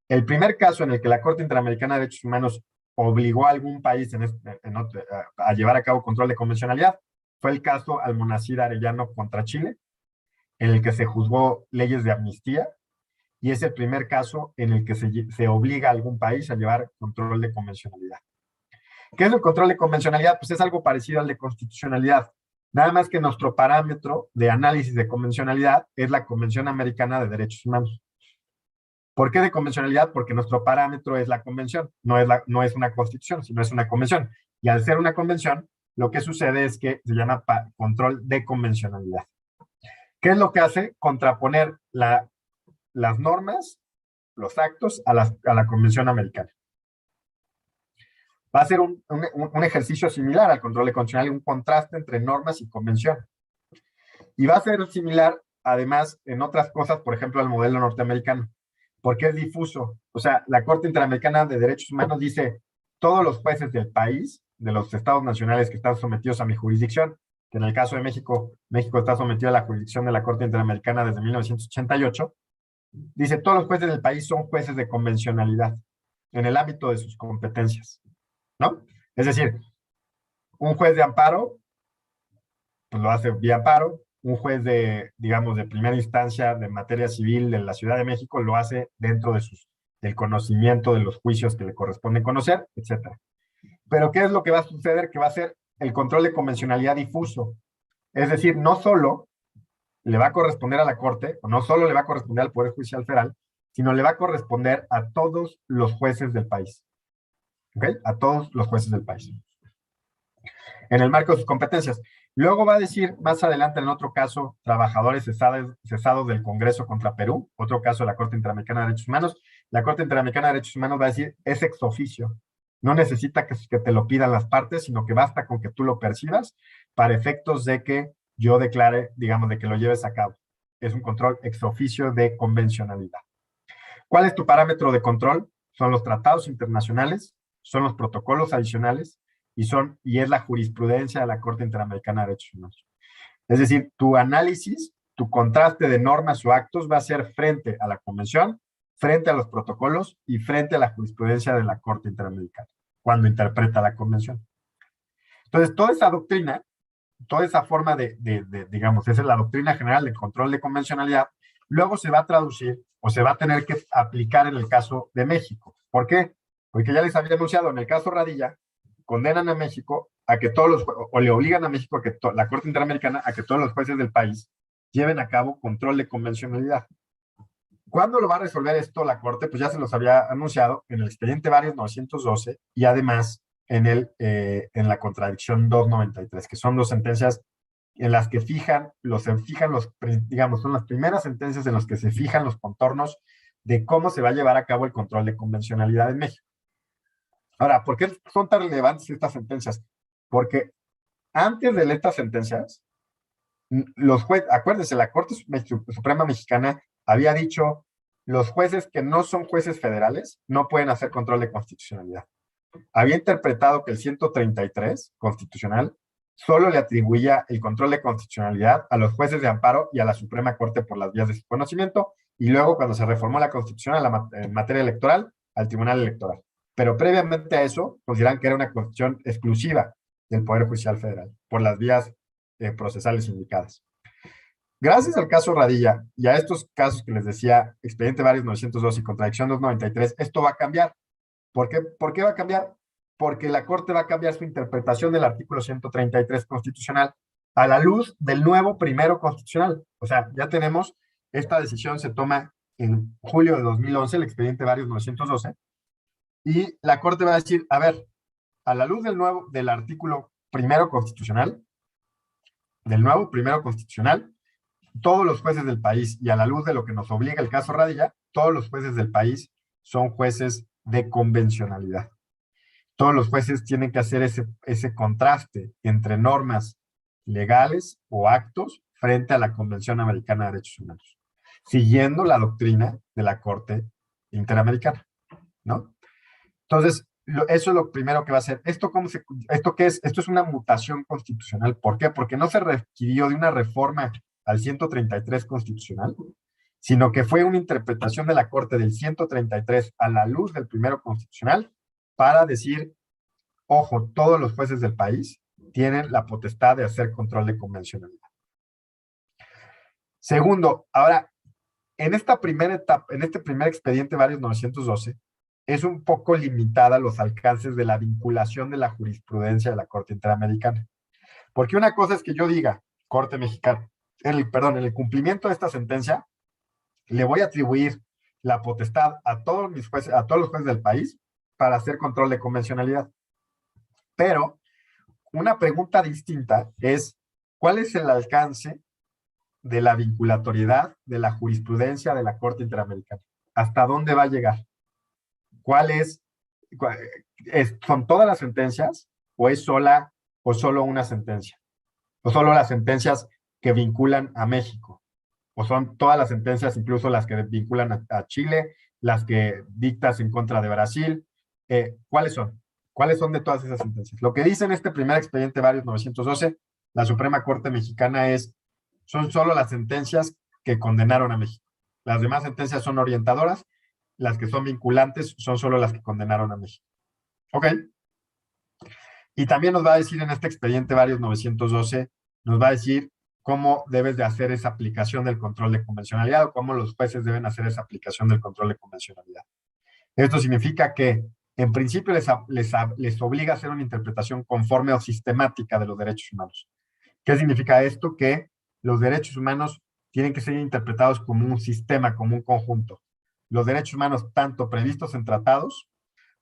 El primer caso en el que la Corte Interamericana de Derechos Humanos obligó a algún país a llevar a cabo control de convencionalidad fue el caso Almonacid Arellano contra Chile, en el que se juzgó leyes de amnistía, y es el primer caso en el que se obliga a algún país a llevar control de convencionalidad. ¿Qué es el control de convencionalidad? Pues es algo parecido al de constitucionalidad. Nada más que nuestro parámetro de análisis de convencionalidad es la Convención Americana de Derechos Humanos. ¿Por qué de convencionalidad? Porque nuestro parámetro es la convención, no es una constitución, sino es una convención. Y al ser una convención, lo que sucede es que se llama control de convencionalidad. ¿Qué es lo que hace? Contraponer la las normas, los actos a la Convención Americana. Va a ser un ejercicio similar al control de constitucional, un contraste entre normas y convención. Y va a ser similar, además, en otras cosas, por ejemplo, al modelo norteamericano, porque es difuso. O sea, la Corte Interamericana de Derechos Humanos dice, todos los jueces del país, de los estados nacionales que están sometidos a mi jurisdicción, que en el caso de México, México está sometido a la jurisdicción de la Corte Interamericana desde 1988, dice, todos los jueces del país son jueces de convencionalidad en el ámbito de sus competencias, ¿no? Es decir, un juez de amparo, pues lo hace vía amparo, un juez de, digamos, de primera instancia de materia civil de la Ciudad de México lo hace dentro del conocimiento de los juicios que le corresponde conocer, etc. Pero ¿qué es lo que va a suceder? Que va a ser el control de convencionalidad difuso. Es decir, no solo le va a corresponder a la Corte, o no solo le va a corresponder al Poder Judicial Federal, sino le va a corresponder a todos los jueces del país. ¿Ok? A todos los jueces del país. En el marco de sus competencias. Luego va a decir más adelante en otro caso, trabajadores cesados del Congreso contra Perú, otro caso de la Corte Interamericana de Derechos Humanos. La Corte Interamericana de Derechos Humanos va a decir, es ex oficio. No necesita que te lo pidan las partes, sino que basta con que tú lo percibas para efectos de que yo declare, digamos, de que lo lleves a cabo. Es un control ex oficio de convencionalidad. ¿Cuál es tu parámetro de control? Son los tratados internacionales, son los protocolos adicionales, y es la jurisprudencia de la Corte Interamericana de Derechos Humanos. Es decir, tu análisis, tu contraste de normas o actos va a ser frente a la Convención, frente a los protocolos y frente a la jurisprudencia de la Corte Interamericana, cuando interpreta la Convención. Entonces, toda esa doctrina, toda esa forma digamos, esa es la doctrina general del control de convencionalidad, luego se va a traducir o se va a tener que aplicar en el caso de México. ¿Por qué? Porque ya les había anunciado, en el caso Radilla, condenan a México a que o le obligan a México a que la Corte Interamericana a que todos los jueces del país lleven a cabo control de convencionalidad. ¿Cuándo lo va a resolver esto la Corte? Pues ya se los había anunciado en el expediente Varios 912 y además en la contradicción 293, que son dos sentencias en las que digamos, son las primeras sentencias en las que se fijan los contornos de cómo se va a llevar a cabo el control de convencionalidad en México. Ahora, ¿por qué son tan relevantes estas sentencias? Porque antes de estas sentencias, los jueces, acuérdense, la Corte Suprema Mexicana había dicho, los jueces que no son jueces federales no pueden hacer control de constitucionalidad. Había interpretado que el 133 constitucional solo le atribuía el control de constitucionalidad a los jueces de amparo y a la Suprema Corte por las vías de su conocimiento, y luego cuando se reformó la Constitución en materia electoral, al Tribunal Electoral. Pero previamente a eso, consideran que era una constitución exclusiva del Poder Judicial Federal, por las vías procesales indicadas. Gracias al caso Radilla y a estos casos que les decía, expediente Varios 902 y contradicción 293, esto va a cambiar. ¿Por qué va a cambiar? Porque la Corte va a cambiar su interpretación del artículo 133 constitucional a la luz del nuevo primero constitucional. O sea, ya tenemos, esta decisión se toma en julio de 2011, el expediente Varios 912, y la Corte va a decir, a ver, a la luz del artículo primero constitucional, del nuevo primero constitucional, todos los jueces del país, y a la luz de lo que nos obliga el caso Radilla, todos los jueces del país son jueces de convencionalidad. Todos los jueces tienen que hacer ese contraste entre normas legales o actos frente a la Convención Americana de Derechos Humanos, siguiendo la doctrina de la Corte Interamericana, ¿no? Entonces, eso es lo primero que va a hacer. ¿Esto qué es? Esto es una mutación constitucional. ¿Por qué? Porque no se requirió de una reforma al 133 constitucional, sino que fue una interpretación de la Corte del 133 a la luz del primero constitucional para decir, ojo, todos los jueces del país tienen la potestad de hacer control de convencionalidad. Segundo, ahora, en esta primera etapa, en este primer expediente Varios 912, es un poco limitada los alcances de la vinculación de la jurisprudencia de la Corte Interamericana. Porque una cosa es que yo diga, Corte Mexicana, en el cumplimiento de esta sentencia, le voy a atribuir la potestad a todos los jueces del país para hacer control de convencionalidad. Pero una pregunta distinta es, ¿cuál es el alcance de la vinculatoriedad de la jurisprudencia de la Corte Interamericana. ¿Hasta dónde va a llegar? ¿Cuál son todas las sentencias o es solo una sentencia? ¿O solo las sentencias que vinculan a México? ¿O son todas las sentencias, incluso las que vinculan a Chile, las que dictas en contra de Brasil? ¿Cuáles son? ¿Cuáles son de todas esas sentencias? Lo que dice en este primer expediente varios 912, la Suprema Corte Mexicana son solo las sentencias que condenaron a México. Las demás sentencias son orientadoras, las que son vinculantes son solo las que condenaron a México. ¿Ok? Y también nos va a decir en este expediente varios 912, nos va a decir cómo debes de hacer esa aplicación del control de convencionalidad o cómo los jueces deben hacer esa aplicación del control de convencionalidad. Esto significa que en principio les obliga a hacer una interpretación conforme o sistemática de los derechos humanos. ¿Qué significa esto? Que los derechos humanos tienen que ser interpretados como un sistema, como un conjunto. Los derechos humanos, tanto previstos en tratados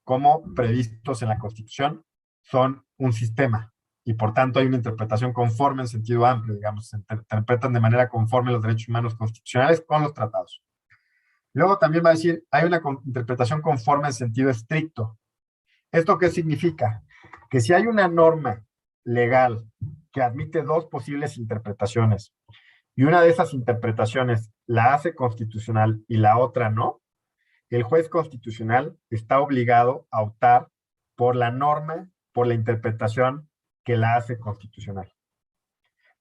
como previstos en la Constitución, son un sistema y por tanto hay una interpretación conforme en sentido amplio, digamos, se interpretan de manera conforme los derechos humanos constitucionales con los tratados. Luego también va a decir, hay una interpretación conforme en sentido estricto. ¿Esto qué significa? Que si hay una norma legal que admite dos posibles interpretaciones y una de esas interpretaciones la hace constitucional y la otra no, el juez constitucional está obligado a optar por la norma, por la interpretación que la hace constitucional.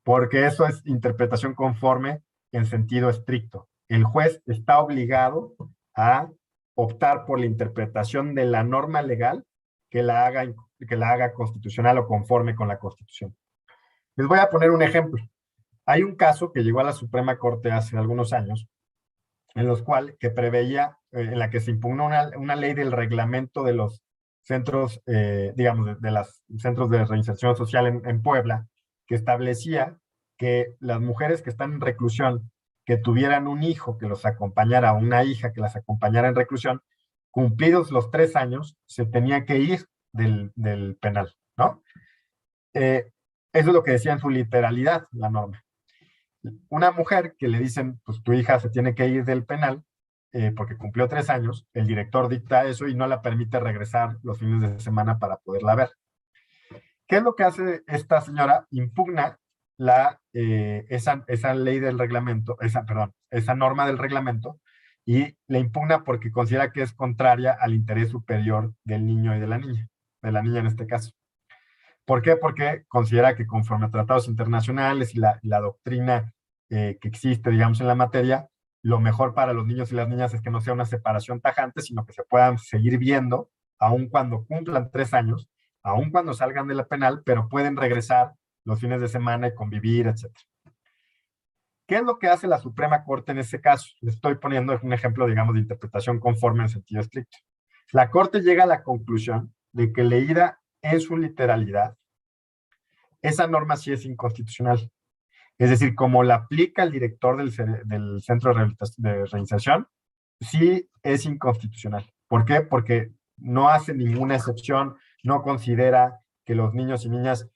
Porque eso es interpretación conforme en sentido estricto. El juez está obligado a optar por la interpretación de la norma legal que la haga constitucional o conforme con la Constitución. Les voy a poner un ejemplo. Hay un caso que llegó a la Suprema Corte hace algunos años, en los cuales que preveía, en la que se impugnó una ley del reglamento de los centros, digamos, de los centros de reinserción social en Puebla, que establecía que las mujeres que están en reclusión, que tuvieran un hijo que los acompañara, o una hija que las acompañara en reclusión, cumplidos los 3 años, se tenía que ir del penal, ¿no? Eso es lo que decía en su literalidad la norma. Una mujer que le dicen, pues tu hija se tiene que ir del penal porque cumplió 3 años, el director dicta eso y no la permite regresar los fines de semana para poderla ver. ¿Qué es lo que hace esta señora? Impugna esa ley del reglamento, esa norma del reglamento, y la impugna porque considera que es contraria al interés superior del niño y de la niña en este caso. ¿Por qué? Porque considera que conforme a tratados internacionales y la doctrina que existe, digamos, en la materia, lo mejor para los niños y las niñas es que no sea una separación tajante, sino que se puedan seguir viendo, aun cuando cumplan 3 años, aun cuando salgan de la penal, pero pueden regresar los fines de semana y convivir, etc. ¿Qué es lo que hace la Suprema Corte en ese caso? Les estoy poniendo un ejemplo, digamos, de interpretación conforme en sentido estricto. La Corte llega a la conclusión de que leída en su literalidad, esa norma sí es inconstitucional. Es decir, como la aplica el director del Centro de Reinserción, sí es inconstitucional. ¿Por qué? Porque no hace ninguna excepción, no considera que los niños y niñas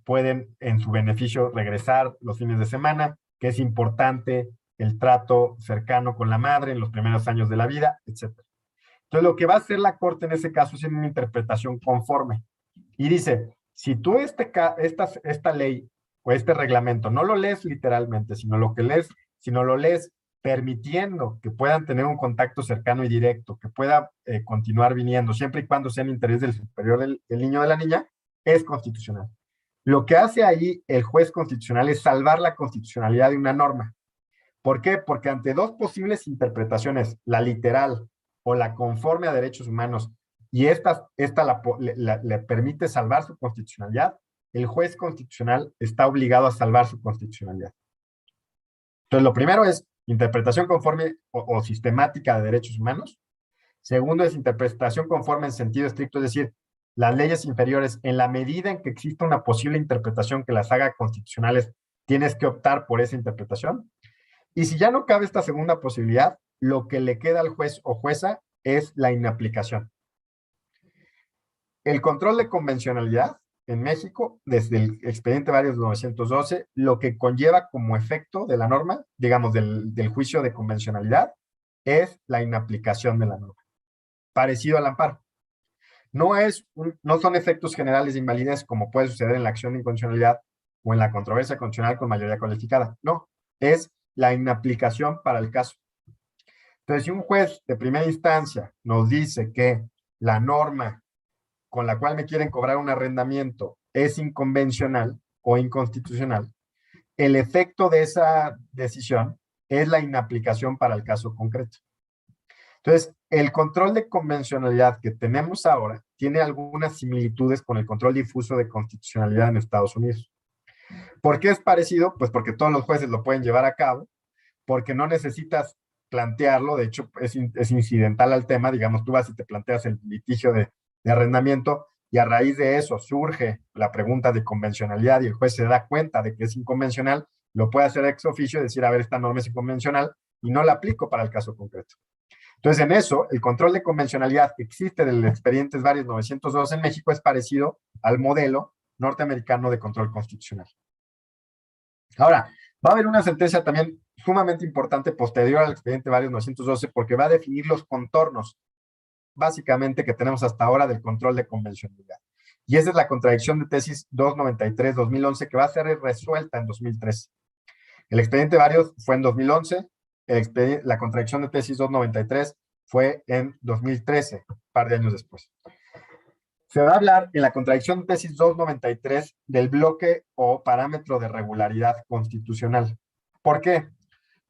pueden en su beneficio regresar los fines de semana, que es importante el trato cercano con la madre en los primeros años de la vida, etc. Entonces, lo que va a hacer la Corte en ese caso es una interpretación conforme. Y dice, si tú esta ley o este reglamento no lo lees literalmente, sino lo lees permitiendo que puedan tener un contacto cercano y directo, que pueda continuar viniendo, siempre y cuando sea en interés del superior del niño o de la niña, es constitucional. Lo que hace ahí el juez constitucional es salvar la constitucionalidad de una norma. ¿Por qué? Porque ante dos posibles interpretaciones, la literal o la conforme a derechos humanos, y esta le permite salvar su constitucionalidad, el juez constitucional está obligado a salvar su constitucionalidad. Entonces, lo primero es interpretación conforme o sistemática de derechos humanos. Segundo es interpretación conforme en sentido estricto, es decir, las leyes inferiores, en la medida en que exista una posible interpretación que las haga constitucionales, tienes que optar por esa interpretación. Y si ya no cabe esta segunda posibilidad, lo que le queda al juez o jueza es la inaplicación. El control de convencionalidad en México desde el expediente varios 912, lo que conlleva como efecto de la norma, digamos, del juicio de convencionalidad, es la inaplicación de la norma, parecido al amparo. No son efectos generales de invalidez como puede suceder en la acción de inconstitucionalidad o en la controversia constitucional con mayoría cualificada. No, es la inaplicación para el caso. Entonces, si un juez de primera instancia nos dice que la norma con la cual me quieren cobrar un arrendamiento es inconvencional o inconstitucional, el efecto de esa decisión es la inaplicación para el caso concreto. Entonces, el control de convencionalidad que tenemos ahora tiene algunas similitudes con el control difuso de constitucionalidad en Estados Unidos. ¿Por qué es parecido? Pues porque todos los jueces lo pueden llevar a cabo, porque no necesitas plantearlo, de hecho es incidental al tema, digamos, tú vas y te planteas el litigio de arrendamiento y a raíz de eso surge la pregunta de convencionalidad y el juez se da cuenta de que es inconvencional, lo puede hacer ex oficio y decir, a ver, esta norma es inconvencional y no la aplico para el caso concreto. Entonces, en eso, el control de convencionalidad que existe del expedientes varios 902 en México es parecido al modelo norteamericano de control constitucional. Ahora, va a haber una sentencia también sumamente importante posterior al expediente varios 912 porque va a definir los contornos básicamente que tenemos hasta ahora del control de convencionalidad. Y esa es la contradicción de tesis 293-2011 que va a ser resuelta en 2013. El expediente varios fue en 2011, la contradicción de tesis 293 fue en 2013, un par de años después. Se va a hablar en la contradicción de tesis 293 del bloque o parámetro de regularidad constitucional. ¿Por qué?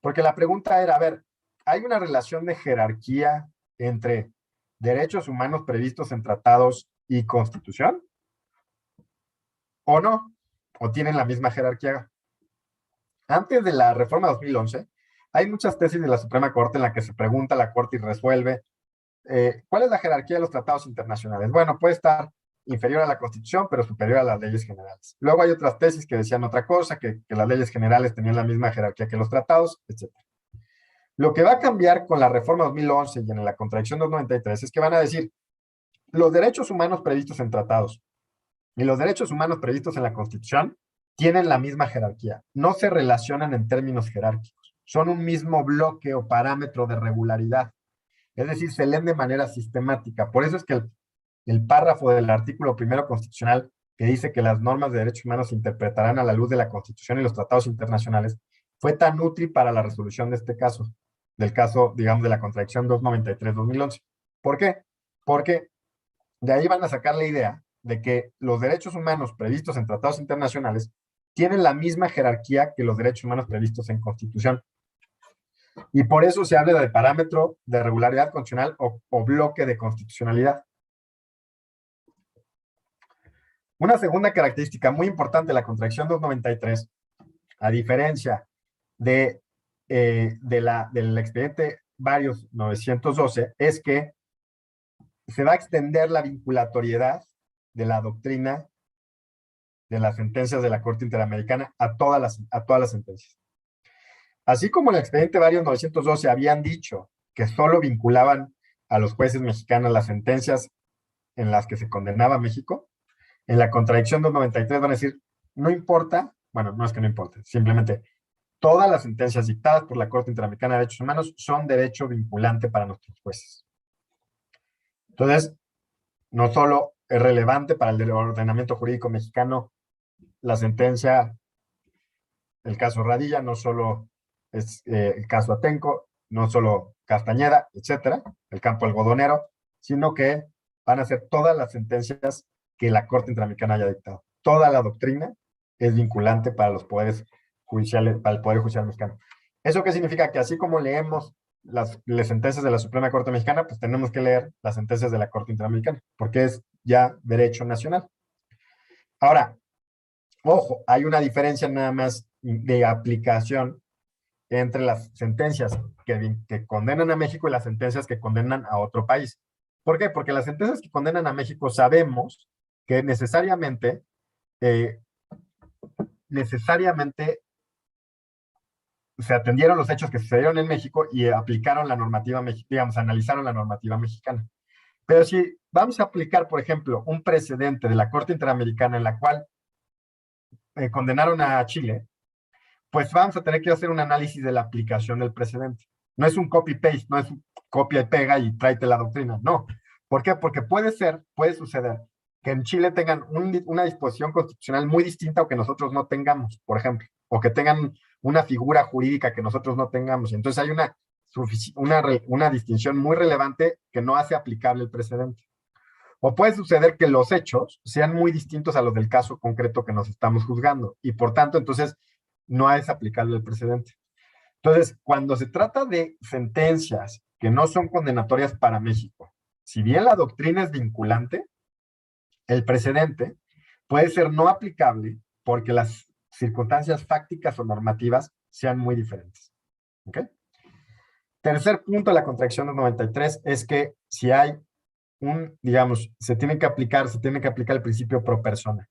Porque la pregunta era, a ver, ¿hay una relación de jerarquía entre derechos humanos previstos en tratados y constitución? ¿O no? ¿O tienen la misma jerarquía? Antes de la reforma 2011, hay muchas tesis de la Suprema Corte en la que se pregunta a la Corte y resuelve ¿cuál es la jerarquía de los tratados internacionales? Bueno, puede estar inferior a la Constitución, pero superior a las leyes generales. Luego hay otras tesis que decían otra cosa, que las leyes generales tenían la misma jerarquía que los tratados, etc. Lo que va a cambiar con la reforma 2011 y en la contradicción 293 es que van a decir, los derechos humanos previstos en tratados y los derechos humanos previstos en la Constitución tienen la misma jerarquía, no se relacionan en términos jerárquicos, son un mismo bloque o parámetro de regularidad. Es decir, se leen de manera sistemática. Por eso es que el párrafo del artículo primero constitucional que dice que las normas de derechos humanos se interpretarán a la luz de la Constitución y los tratados internacionales fue tan útil para la resolución de este caso, del caso, digamos, de la contradicción 293-2011. ¿Por qué? Porque de ahí van a sacar la idea de que los derechos humanos previstos en tratados internacionales tienen la misma jerarquía que los derechos humanos previstos en Constitución. Y por eso se habla de parámetro de regularidad constitucional o bloque de constitucionalidad. Una segunda característica muy importante de la contradicción 293, a diferencia del expediente varios 912, es que se va a extender la vinculatoriedad de la doctrina de las sentencias de la Corte Interamericana a todas las sentencias. Así como en el expediente varios 912 habían dicho que solo vinculaban a los jueces mexicanos las sentencias en las que se condenaba a México, en la contradicción 293 van a decir, no importa, bueno, no es que no importe, simplemente todas las sentencias dictadas por la Corte Interamericana de Derechos Humanos son derecho vinculante para nuestros jueces. Entonces, no solo es relevante para el ordenamiento jurídico mexicano la sentencia, el caso Radilla, no solo es el caso Atenco, no solo Castañeda, etcétera, el campo algodonero, sino que van a ser todas las sentencias que la Corte Interamericana haya dictado. Toda la doctrina es vinculante para los poderes judiciales, para el Poder Judicial mexicano. ¿Eso qué significa? Que así como leemos las sentencias de la Suprema Corte Mexicana, pues tenemos que leer las sentencias de la Corte Interamericana, porque es ya derecho nacional. Ahora, ojo, hay una diferencia nada más de aplicación entre las sentencias que condenan a México y las sentencias que condenan a otro país. ¿Por qué? Porque las sentencias que condenan a México sabemos que necesariamente se atendieron los hechos que sucedieron en México y aplicaron la normativa mexicana, digamos, analizaron la normativa mexicana. Pero si vamos a aplicar, por ejemplo, un precedente de la Corte Interamericana en la cual condenaron a Chile, pues vamos a tener que hacer un análisis de la aplicación del precedente. No es un copy-paste, no es un copia y pega y tráete la doctrina, no. ¿Por qué? Porque puede suceder que en Chile tengan una disposición constitucional muy distinta o que nosotros no tengamos, por ejemplo, o que tengan una figura jurídica que nosotros no tengamos. Entonces hay una distinción muy relevante que no hace aplicable el precedente. O puede suceder que los hechos sean muy distintos a los del caso concreto que nos estamos juzgando y por tanto entonces no es aplicable el precedente. Entonces, cuando se trata de sentencias que no son condenatorias para México, si bien la doctrina es vinculante, el precedente puede ser no aplicable porque las circunstancias fácticas o normativas sean muy diferentes. ¿Ok? Tercer punto de la contradicción del 93 es que si hay se tiene que aplicar el principio pro persona.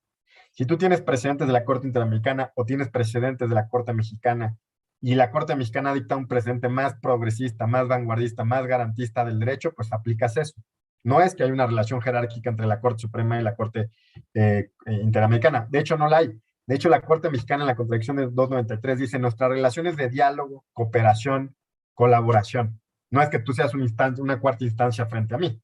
Si tú tienes precedentes de la Corte Interamericana o tienes precedentes de la Corte Mexicana y la Corte Mexicana dicta un precedente más progresista, más vanguardista, más garantista del derecho, pues aplicas eso. No es que hay una relación jerárquica entre la Corte Suprema y la Corte Interamericana. De hecho, no la hay. De hecho, la Corte Mexicana en la contradicción de 293 dice, nuestras relaciones de diálogo, cooperación, colaboración. No es que tú seas una cuarta instancia frente a mí,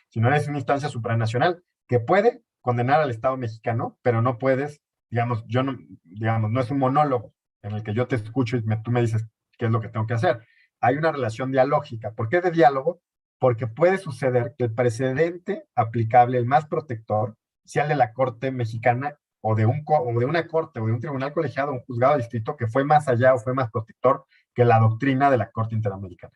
sino eres una instancia supranacional que puede condenar al Estado mexicano, pero no puedes, no es un monólogo en el que yo te escucho y tú me dices qué es lo que tengo que hacer. Hay una relación dialógica. ¿Por qué de diálogo? Porque puede suceder que el precedente aplicable, el más protector, sea el de la Corte Mexicana o de una corte o de un tribunal colegiado, un juzgado de distrito que fue más allá o fue más protector que la doctrina de la Corte Interamericana.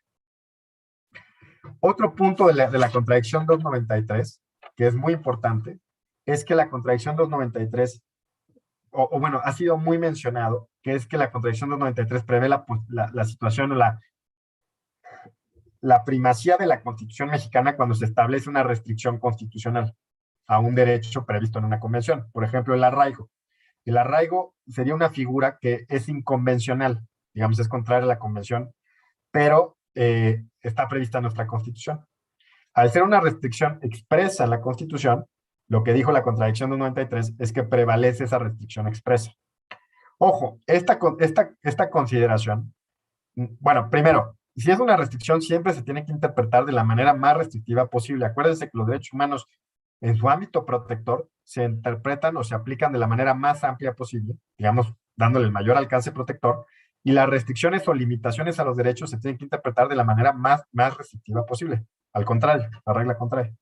Otro punto de la contradicción 293, que es muy importante, es que la contradicción 293, ha sido muy mencionado, que es que la contradicción 293 prevé la situación o la primacía de la Constitución mexicana cuando se establece una restricción constitucional a un derecho previsto en una convención. Por ejemplo, el arraigo. El arraigo sería una figura que es inconvencional, es contraria a la convención, pero está prevista en nuestra Constitución. Al ser una restricción expresa en la Constitución, lo que dijo la contradicción del 93 es que prevalece esa restricción expresa. Ojo, esta consideración, primero, si es una restricción, siempre se tiene que interpretar de la manera más restrictiva posible. Acuérdense que los derechos humanos en su ámbito protector se interpretan o se aplican de la manera más amplia posible, dándole el mayor alcance protector, y las restricciones o limitaciones a los derechos se tienen que interpretar de la manera más restrictiva posible. Al contrario, la regla contraria.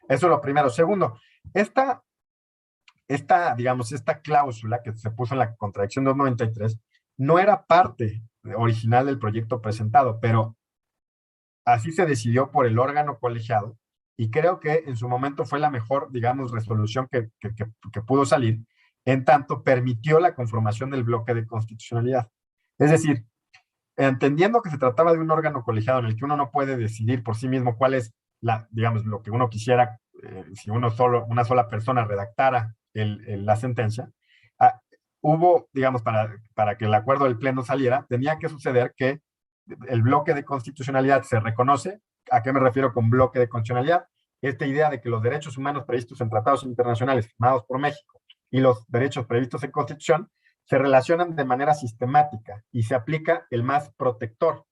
Eso es lo primero. Segundo, esta cláusula que se puso en la contradicción 293 no era parte original del proyecto presentado, pero así se decidió por el órgano colegiado y creo que en su momento fue la mejor, resolución que pudo salir, en tanto permitió la conformación del bloque de constitucionalidad. Es decir, entendiendo que se trataba de un órgano colegiado en el que uno no puede decidir por sí mismo cuál es lo que uno quisiera, si una sola persona redactara la sentencia, hubo, para que el acuerdo del Pleno saliera, tenía que suceder que el bloque de constitucionalidad se reconoce. ¿A qué me refiero con bloque de constitucionalidad? Esta idea de que los derechos humanos previstos en tratados internacionales firmados por México y los derechos previstos en Constitución se relacionan de manera sistemática y se aplica el más protector.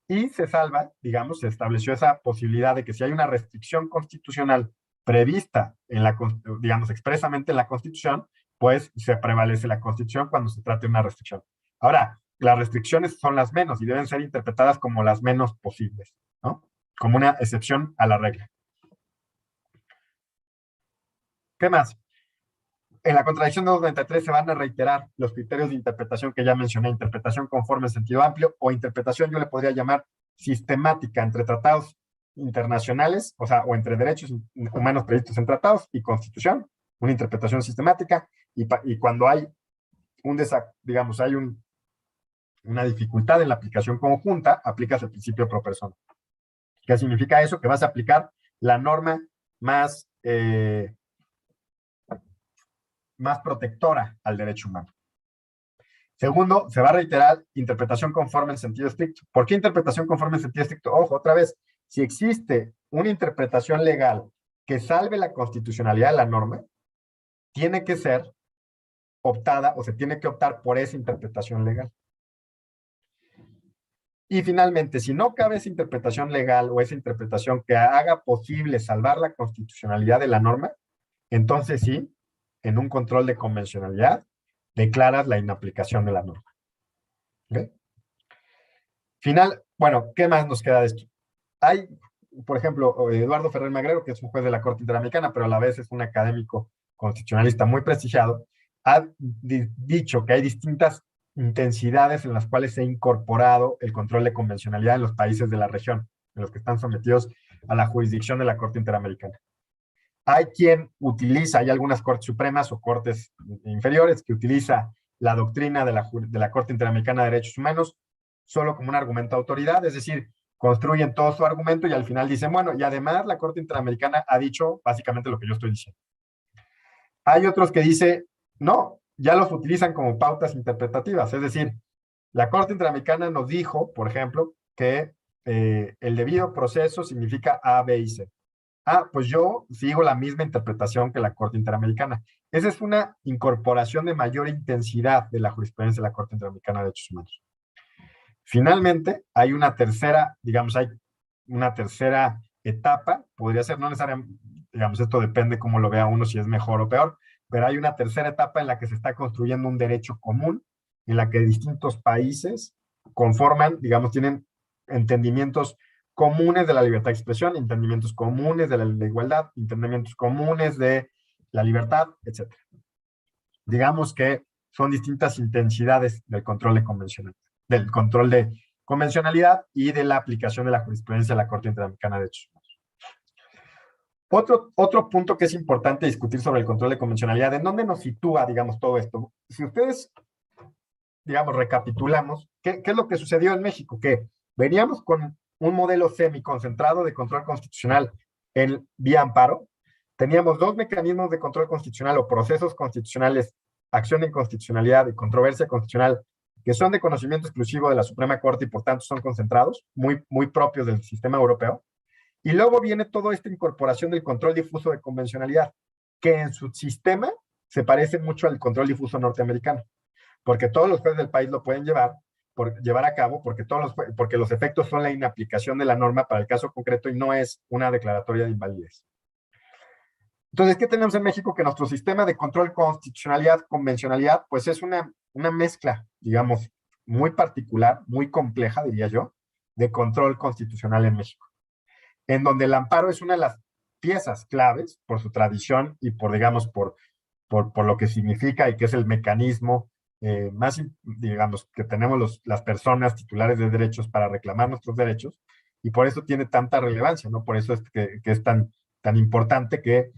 Y se salva, se estableció esa posibilidad de que si hay una restricción constitucional prevista expresamente en la Constitución, pues se prevalece la Constitución cuando se trate de una restricción. Ahora, las restricciones son las menos y deben ser interpretadas como las menos posibles, ¿no? Como una excepción a la regla. ¿Qué más? En la contradicción de 293 se van a reiterar los criterios de interpretación que ya mencioné, interpretación conforme en sentido amplio o interpretación, yo le podría llamar sistemática entre tratados internacionales, o entre derechos humanos previstos en tratados y Constitución, una interpretación sistemática, y cuando hay una dificultad en la aplicación conjunta, aplicas el principio pro persona. ¿Qué significa eso? Que vas a aplicar la norma más protectora al derecho humano. Segundo, se va a reiterar interpretación conforme en sentido estricto. ¿Por qué interpretación conforme en sentido estricto? Ojo, otra vez, si existe una interpretación legal que salve la constitucionalidad de la norma, tiene que ser optada o se tiene que optar por esa interpretación legal. Y finalmente, si no cabe esa interpretación legal o esa interpretación que haga posible salvar la constitucionalidad de la norma, entonces sí, en un control de convencionalidad, declaras la inaplicación de la norma. ¿Okay? Bueno, ¿qué más nos queda de esto? Hay, por ejemplo, Eduardo Ferrer Magrero, que es un juez de la Corte Interamericana, pero a la vez es un académico constitucionalista muy prestigiado, ha dicho que hay distintas intensidades en las cuales se ha incorporado el control de convencionalidad en los países de la región, en los que están sometidos a la jurisdicción de la Corte Interamericana. Hay quien utiliza, hay algunas cortes supremas o cortes inferiores que utiliza la doctrina de la Corte Interamericana de Derechos Humanos solo como un argumento de autoridad, es decir, construyen todo su argumento y al final dicen, bueno, y además la Corte Interamericana ha dicho básicamente lo que yo estoy diciendo. Hay otros que dicen, no, ya los utilizan como pautas interpretativas, es decir, la Corte Interamericana nos dijo, por ejemplo, que el debido proceso significa A, B y C. Ah, pues yo sigo la misma interpretación que la Corte Interamericana. Esa es una incorporación de mayor intensidad de la jurisprudencia de la Corte Interamericana de Derechos Humanos. Finalmente, hay una tercera, digamos, hay una tercera etapa, podría ser, no necesariamente, digamos, esto depende cómo lo vea uno, si es mejor o peor, pero hay una tercera etapa en la que se está construyendo un derecho común, en la que distintos países conforman, digamos, tienen entendimientos comunes de la libertad de expresión, entendimientos comunes de la igualdad, entendimientos comunes de la libertad, etc. Digamos que son distintas intensidades del control de convencionalidad y de la aplicación de la jurisprudencia de la Corte Interamericana de Derechos Humanos. Otro punto que es importante discutir sobre el control de convencionalidad, ¿en dónde nos sitúa, digamos, todo esto? Si ustedes, digamos, recapitulamos, ¿qué es lo que sucedió en México? Que veníamos con un modelo semiconcentrado de control constitucional en vía amparo. Teníamos dos mecanismos de control constitucional o procesos constitucionales, acción de inconstitucionalidad y controversia constitucional, que son de conocimiento exclusivo de la Suprema Corte y por tanto son concentrados, muy propios del sistema europeo. Y luego viene toda esta incorporación del control difuso de convencionalidad, que en su sistema se parece mucho al control difuso norteamericano, porque todos los jueces del país lo pueden llevar a cabo, porque los efectos son la inaplicación de la norma para el caso concreto y no es una declaratoria de invalidez. Entonces, ¿qué tenemos en México? Que nuestro sistema de control constitucionalidad, convencionalidad, pues es una mezcla, digamos, muy particular, muy compleja, diría yo, de control constitucional en México, en donde el amparo es una de las piezas claves por su tradición y digamos, por lo que significa y que es el mecanismo más, digamos, que tenemos las personas titulares de derechos para reclamar nuestros derechos, y por eso tiene tanta relevancia, ¿no? Por eso es que es tan importante que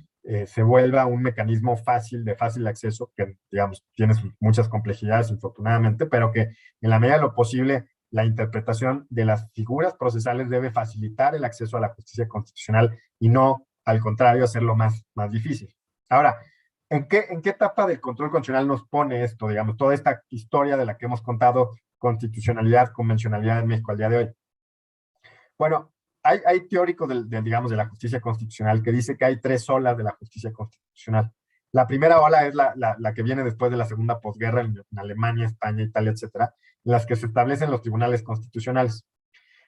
se vuelva un mecanismo de fácil acceso, que, digamos, tiene muchas complejidades, infortunadamente, pero que en la medida de lo posible, la interpretación de las figuras procesales debe facilitar el acceso a la justicia constitucional y no, al contrario, hacerlo más difícil. Ahora, ¿en qué etapa del control constitucional nos pone esto, digamos, toda esta historia de la que hemos contado, constitucionalidad, convencionalidad en México al día de hoy? Bueno, hay teóricos digamos, de la justicia constitucional que dice que hay tres olas de la justicia constitucional. La primera ola es la que viene después de la segunda posguerra en Alemania, España, Italia, etcétera, en las que se establecen los tribunales constitucionales.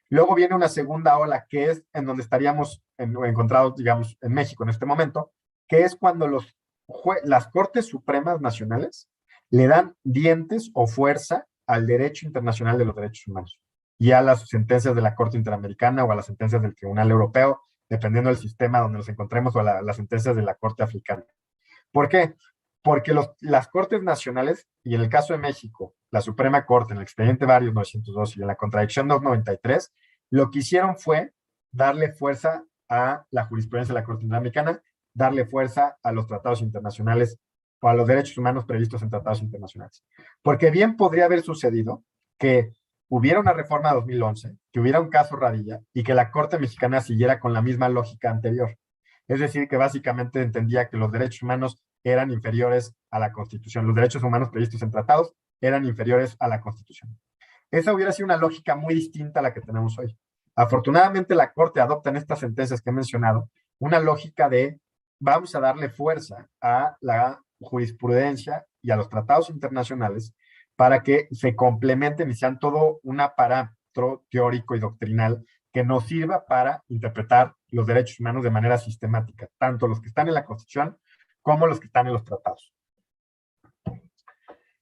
Luego viene una segunda ola que es en donde estaríamos encontrados, digamos, en México en este momento, que es cuando las Cortes Supremas Nacionales le dan dientes o fuerza al derecho internacional de los derechos humanos y a las sentencias de la Corte Interamericana o a las sentencias del Tribunal Europeo, dependiendo del sistema donde nos encontremos, o a las sentencias de la Corte Africana. ¿Por qué? Porque las Cortes Nacionales, y en el caso de México, la Suprema Corte, en el expediente Varios 902 y en la contradicción 293, lo que hicieron fue darle fuerza a la jurisprudencia de la Corte Interamericana, darle fuerza a los tratados internacionales o a los derechos humanos previstos en tratados internacionales. Porque bien podría haber sucedido que hubiera una reforma de 2011, que hubiera un caso Radilla y que la Corte Mexicana siguiera con la misma lógica anterior. Es decir, que básicamente entendía que los derechos humanos eran inferiores a la Constitución. Los derechos humanos previstos en tratados eran inferiores a la Constitución. Esa hubiera sido una lógica muy distinta a la que tenemos hoy. Afortunadamente, la Corte adopta en estas sentencias que he mencionado una lógica de vamos a darle fuerza a la jurisprudencia y a los tratados internacionales para que se complementen y sean todo un aparato teórico y doctrinal que nos sirva para interpretar los derechos humanos de manera sistemática, tanto los que están en la Constitución como los que están en los tratados.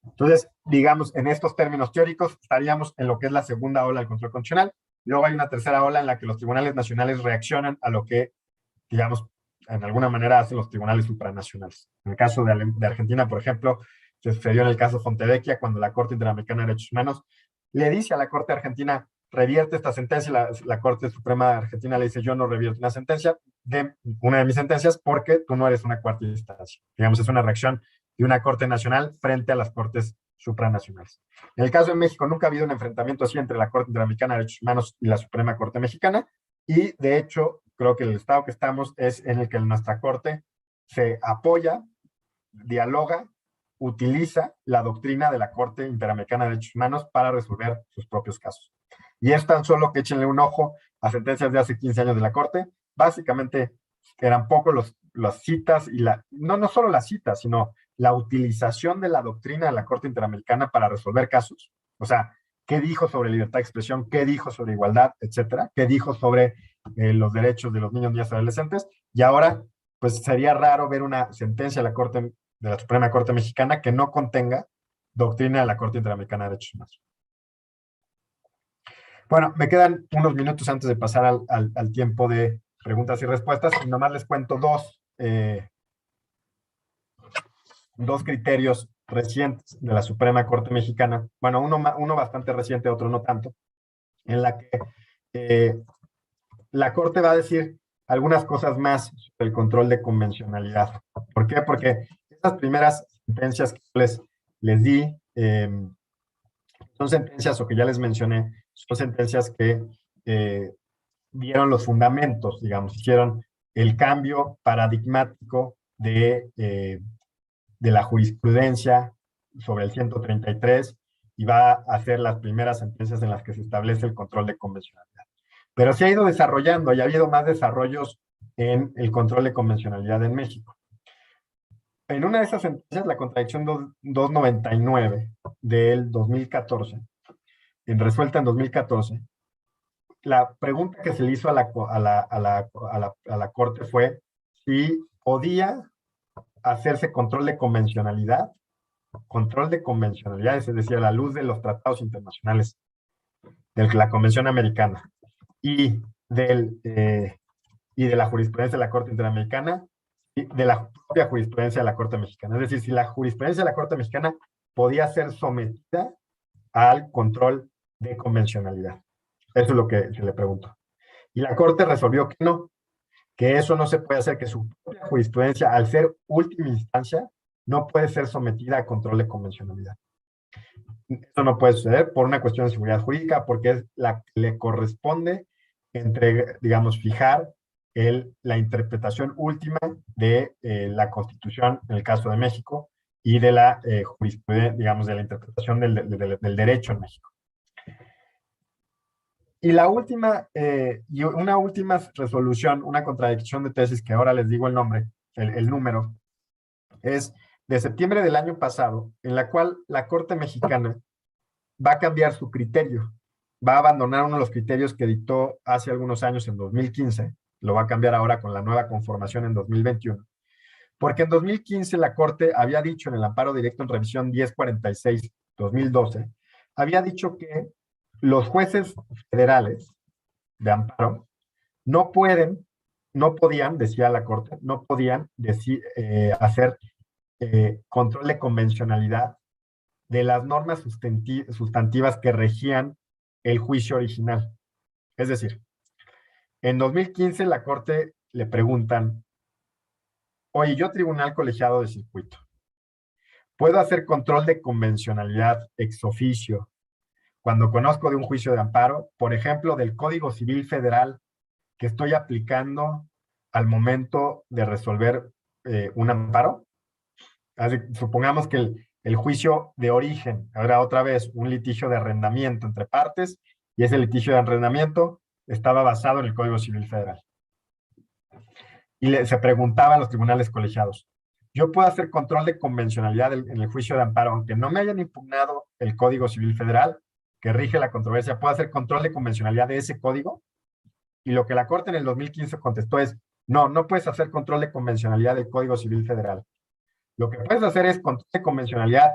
Entonces, digamos, en estos términos teóricos, estaríamos en lo que es la segunda ola del control constitucional. Luego hay una tercera ola en la que los tribunales nacionales reaccionan a lo que, digamos, en alguna manera hacen los tribunales supranacionales. En el caso de Argentina, por ejemplo, se sucedió en el caso Fontevecchia, cuando la Corte Interamericana de Derechos Humanos le dice a la Corte Argentina, revierte esta sentencia, la Corte Suprema Argentina le dice, yo no revierto una de mis sentencias porque tú no eres una cuarta instancia. Digamos, es una reacción de una Corte Nacional frente a las Cortes supranacionales. En el caso de México, nunca ha habido un enfrentamiento así entre la Corte Interamericana de Derechos Humanos y la Suprema Corte Mexicana, y de hecho, creo que el estado que estamos es en el que nuestra Corte se apoya, dialoga, utiliza la doctrina de la Corte Interamericana de Derechos Humanos para resolver sus propios casos. Y es tan solo que échenle un ojo a sentencias de hace 15 años de la Corte. Básicamente eran poco las citas y no solo las citas, sino la utilización de la doctrina de la Corte Interamericana para resolver casos. O sea, qué dijo sobre libertad de expresión, qué dijo sobre igualdad, etcétera, qué dijo sobre los derechos de los niños, niñas y adolescentes. Y ahora, pues sería raro ver una sentencia de la Suprema Corte Mexicana que no contenga doctrina de la Corte Interamericana de Derechos Humanos. Bueno, me quedan unos minutos antes de pasar al tiempo de preguntas y respuestas, y nomás les cuento dos criterios recientes de la Suprema Corte Mexicana. Bueno, uno bastante reciente, otro no tanto, en la que la Corte va a decir algunas cosas más sobre el control de convencionalidad. ¿Por qué? Porque estas primeras sentencias que les di son sentencias, o que ya les mencioné, son sentencias que dieron los fundamentos, digamos, hicieron el cambio paradigmático de la jurisprudencia sobre el 133 y va a ser las primeras sentencias en las que se establece el control de convencionalidad. Pero se ha ido desarrollando y ha habido más desarrollos en el control de convencionalidad en México. En una de esas sentencias, la contradicción 299 del 2014, resuelta en 2014, la pregunta que se le hizo a la Corte fue si podía hacerse control de convencionalidad, es decir, a la luz de los tratados internacionales, de la Convención Americana y de la jurisprudencia de la Corte Interamericana y de la propia jurisprudencia de la Corte Mexicana. Es decir, si la jurisprudencia de la Corte Mexicana podía ser sometida al control de convencionalidad. Eso es lo que se le preguntó. Y la Corte resolvió que no, que eso no se puede hacer, que su propia jurisprudencia, al ser última instancia, no puede ser sometida a control de convencionalidad. Esto no puede suceder por una cuestión de seguridad jurídica, porque es la que le corresponde digamos, fijar la interpretación última de la Constitución, en el caso de México, y de la jurisprudencia, digamos, de la interpretación del derecho en México. Y una última resolución, una contradicción de tesis, que ahora les digo el nombre, el número, es de septiembre del año pasado, en la cual la Corte Mexicana va a cambiar su criterio, va a abandonar uno de los criterios que dictó hace algunos años, en 2015, lo va a cambiar ahora con la nueva conformación en 2021, porque en 2015 la Corte había dicho en el amparo directo en revisión 1046-2012, había dicho que los jueces federales de amparo no podían, decía la Corte, no podían hacer control de convencionalidad de las normas sustantivas que regían el juicio original. Es decir, en 2015 la Corte le preguntan, oye, yo tribunal colegiado de circuito, ¿puedo hacer control de convencionalidad ex oficio cuando conozco de un juicio de amparo, por ejemplo, del Código Civil Federal que estoy aplicando al momento de resolver un amparo? Supongamos que el juicio de origen, ahora otra vez, un litigio de arrendamiento entre partes, y ese litigio de arrendamiento estaba basado en el Código Civil Federal. Y se preguntaban los tribunales colegiados, ¿yo puedo hacer control de convencionalidad en el juicio de amparo, aunque no me hayan impugnado el Código Civil Federal que rige la controversia? ¿Puedo hacer control de convencionalidad de ese código? Y lo que la Corte en el 2015 contestó es, no, no puedes hacer control de convencionalidad del Código Civil Federal. Lo que puedes hacer es control de convencionalidad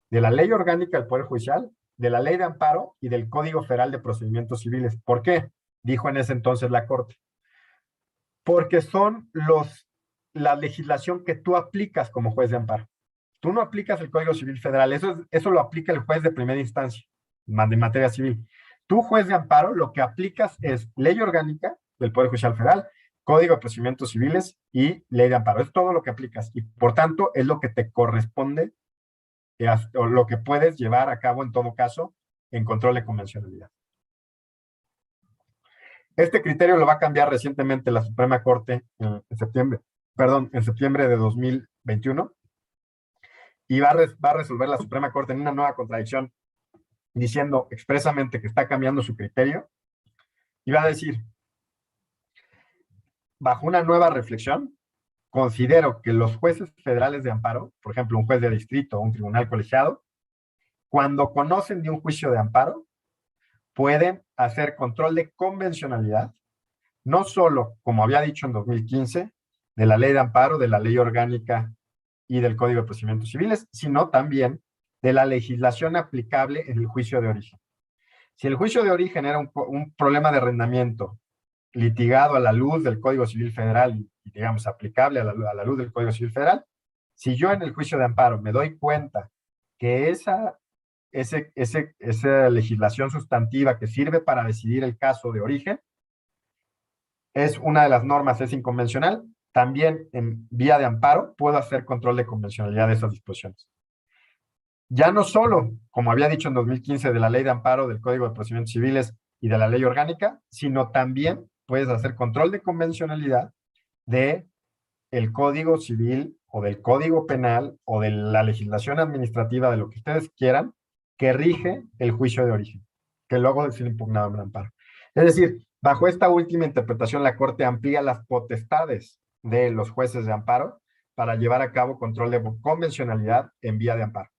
de la Ley Orgánica del Poder Judicial, de la Ley de Amparo y del Código Federal de Procedimientos Civiles. ¿Por qué? Dijo en ese entonces la Corte. Porque son la legislación que tú aplicas como juez de amparo. Tú no aplicas el Código Civil Federal, eso lo aplica el juez de primera instancia, de materia civil. Tú, juez de amparo, lo que aplicas es Ley Orgánica del Poder Judicial Federal, Código de Procedimientos Civiles y Ley de Amparo. Es todo lo que aplicas y, por tanto, es lo que te corresponde o lo que puedes llevar a cabo, en todo caso, en control de convencionalidad. Este criterio lo va a cambiar recientemente la Suprema Corte en septiembre de 2021 y va a resolver la Suprema Corte en una nueva contradicción diciendo expresamente que está cambiando su criterio y va a decir, bajo una nueva reflexión, considero que los jueces federales de amparo, por ejemplo, un juez de distrito o un tribunal colegiado, cuando conocen de un juicio de amparo, pueden hacer control de convencionalidad, no solo, como había dicho en 2015, de la Ley de Amparo, de la Ley Orgánica y del Código de Procedimientos Civiles, sino también de la legislación aplicable en el juicio de origen. Si el juicio de origen era un problema de arrendamiento litigado a la luz del Código Civil Federal y digamos, aplicable a la luz del Código Civil Federal, si yo en el juicio de amparo me doy cuenta que esa legislación sustantiva que sirve para decidir el caso de origen es una de las normas, es inconvencional, también en vía de amparo puedo hacer control de convencionalidad de esas disposiciones. Ya no solo, como había dicho en 2015, de la Ley de Amparo, del Código de Procedimientos Civiles y de la Ley Orgánica, sino también puedes hacer control de convencionalidad de el Código Civil o del Código Penal o de la legislación administrativa, de lo que ustedes quieran, que rige el juicio de origen, que luego es impugnado en amparo. Es decir, bajo esta última interpretación, la Corte amplía las potestades de los jueces de amparo para llevar a cabo control de convencionalidad en vía de amparo.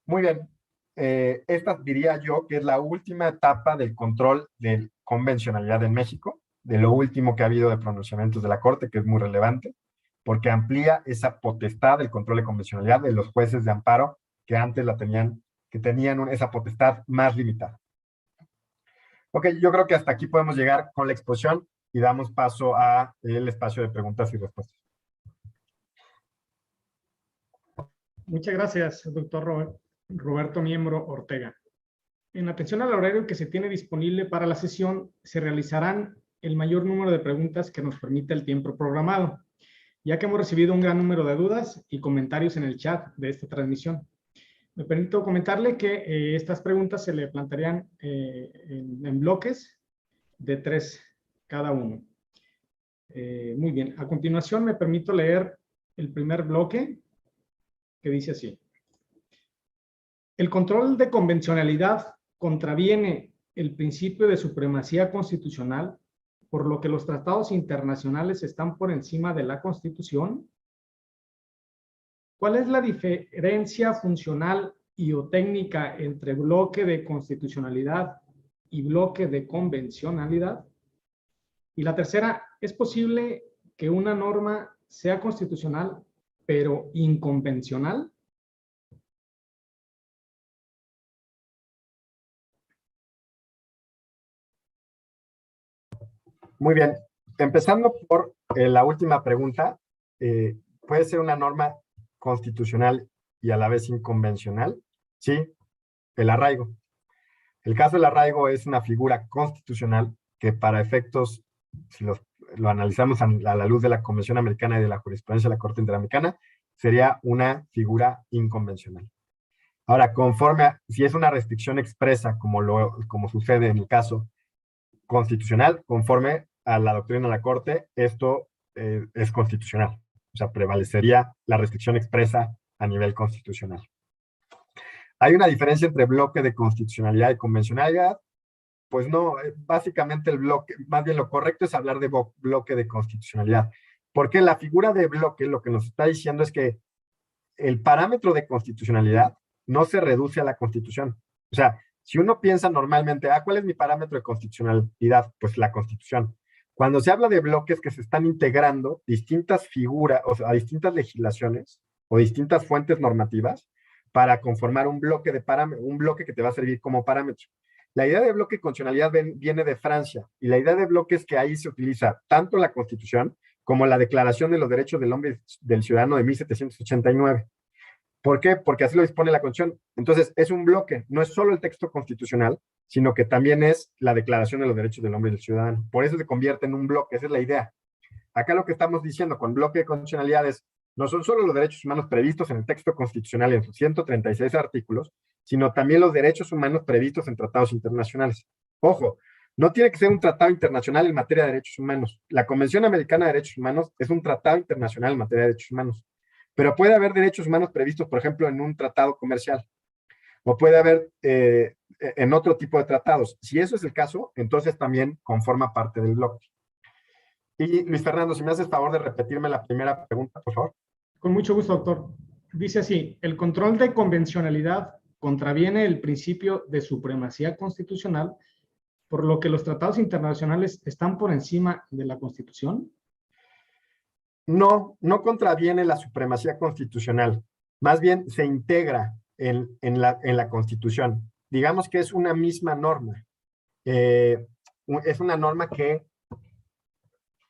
Muy bien. Esta diría yo que es la última etapa del control de convencionalidad en México, de lo último que ha habido de pronunciamientos de la Corte, que es muy relevante, porque amplía esa potestad del control de convencionalidad de los jueces de amparo que antes tenían esa potestad más limitada. Ok, yo creo que hasta aquí podemos llegar con la exposición y damos paso al espacio de preguntas y respuestas.
Muchas gracias, doctor Roberto Miembro Ortega. En atención al horario que se tiene disponible para la sesión, se realizarán el mayor número de preguntas que nos permite el tiempo programado, ya que hemos recibido un gran número de dudas y comentarios en el chat de esta transmisión. Me permito comentarle que estas preguntas se le plantearían en bloques de 3 cada uno. Muy bien, a continuación me permito leer el primer bloque que dice así. El control de convencionalidad contraviene el principio de supremacía constitucional, por lo que los tratados internacionales están por encima de la Constitución. ¿Cuál es la diferencia funcional y o técnica entre bloque de constitucionalidad y bloque de convencionalidad? Y la tercera, ¿es posible que una norma sea constitucional pero inconvencional?
Muy bien. Empezando por la última pregunta, ¿puede ser una norma constitucional y a la vez inconvencional? Sí, el arraigo. El caso del arraigo es una figura constitucional que para efectos, si lo analizamos a la luz de la Convención Americana y de la jurisprudencia de la Corte Interamericana, sería una figura inconvencional. Ahora, si es una restricción expresa, como sucede en el caso constitucional, conforme a la doctrina de la Corte, esto es constitucional. O sea, prevalecería la restricción expresa a nivel constitucional. Hay una diferencia entre bloque de constitucionalidad y convencionalidad. pues no, básicamente el bloque, más bien lo correcto es hablar de bloque de constitucionalidad, porque la figura de bloque lo que nos está diciendo es que el parámetro de constitucionalidad no se reduce a la Constitución. O sea, si uno piensa normalmente, ¿cuál es mi parámetro de constitucionalidad? Pues la Constitución. Cuando se habla de bloques que se están integrando distintas figuras, o sea, distintas legislaciones o distintas fuentes normativas para conformar un bloque de un bloque que te va a servir como parámetro. La idea de bloque de constitucionalidad viene de Francia, y la idea de bloque es que ahí se utiliza tanto la Constitución como la Declaración de los Derechos del Hombre y del Ciudadano de 1789. ¿Por qué? Porque así lo dispone la Constitución. Entonces, es un bloque, no es solo el texto constitucional, sino que también es la Declaración de los Derechos del Hombre y del Ciudadano. Por eso se convierte en un bloque, esa es la idea. Acá lo que estamos diciendo con bloque de constitucionalidades no son solo los derechos humanos previstos en el texto constitucional en sus 136 artículos, sino también los derechos humanos previstos en tratados internacionales. Ojo, no tiene que ser un tratado internacional en materia de derechos humanos. La Convención Americana de Derechos Humanos es un tratado internacional en materia de derechos humanos, pero puede haber derechos humanos previstos, por ejemplo, en un tratado comercial, o puede haber en otro tipo de tratados. Si eso es el caso, entonces también conforma parte del bloque. Y Luis Fernando, si me haces favor de repetirme la primera pregunta, por favor.
Con mucho gusto, doctor. Dice así: el control de convencionalidad contraviene el principio de supremacía constitucional, por lo que los tratados internacionales están por encima de la Constitución.
No, no contraviene la supremacía constitucional, más bien se integra en la Constitución. Digamos que es una misma norma. Es una norma que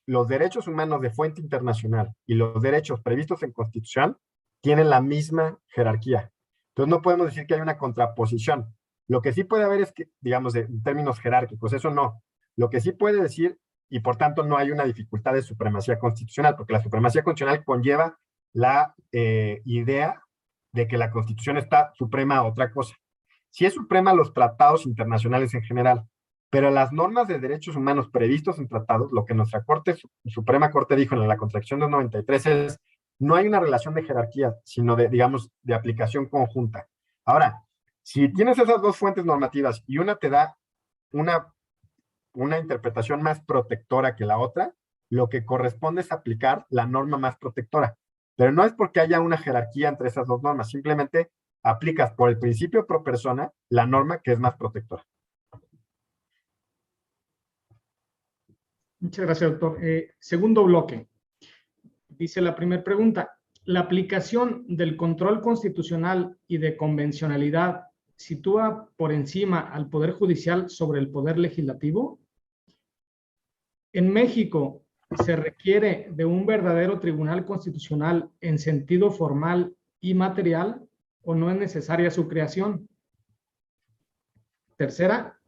los derechos humanos de fuente internacional y los derechos previstos en Constitución tienen la misma jerarquía. Entonces no podemos decir que hay una contraposición. Lo que sí puede haber es que, digamos, en términos jerárquicos, eso no. Lo que sí puede decir, y por tanto no hay una dificultad de supremacía constitucional, porque la supremacía constitucional conlleva la idea de que la Constitución está suprema a otra cosa. Sí es suprema a los tratados internacionales en general, pero las normas de derechos humanos previstos en tratados, lo que nuestra Suprema Corte dijo en la contracción del 93 es, no hay una relación de jerarquía, sino de, digamos, de aplicación conjunta. Ahora, si tienes esas dos fuentes normativas y una te da una interpretación más protectora que la otra, lo que corresponde es aplicar la norma más protectora. Pero no es porque haya una jerarquía entre esas dos normas, simplemente aplicas por el principio pro persona la norma que es más protectora.
Muchas gracias, doctor. Segundo bloque. Dice la primera pregunta: ¿la aplicación del control constitucional y de convencionalidad sitúa por encima al Poder Judicial sobre el Poder Legislativo? En México, ¿se requiere de un verdadero tribunal constitucional en sentido formal y material, o no es necesaria su creación? Tercera,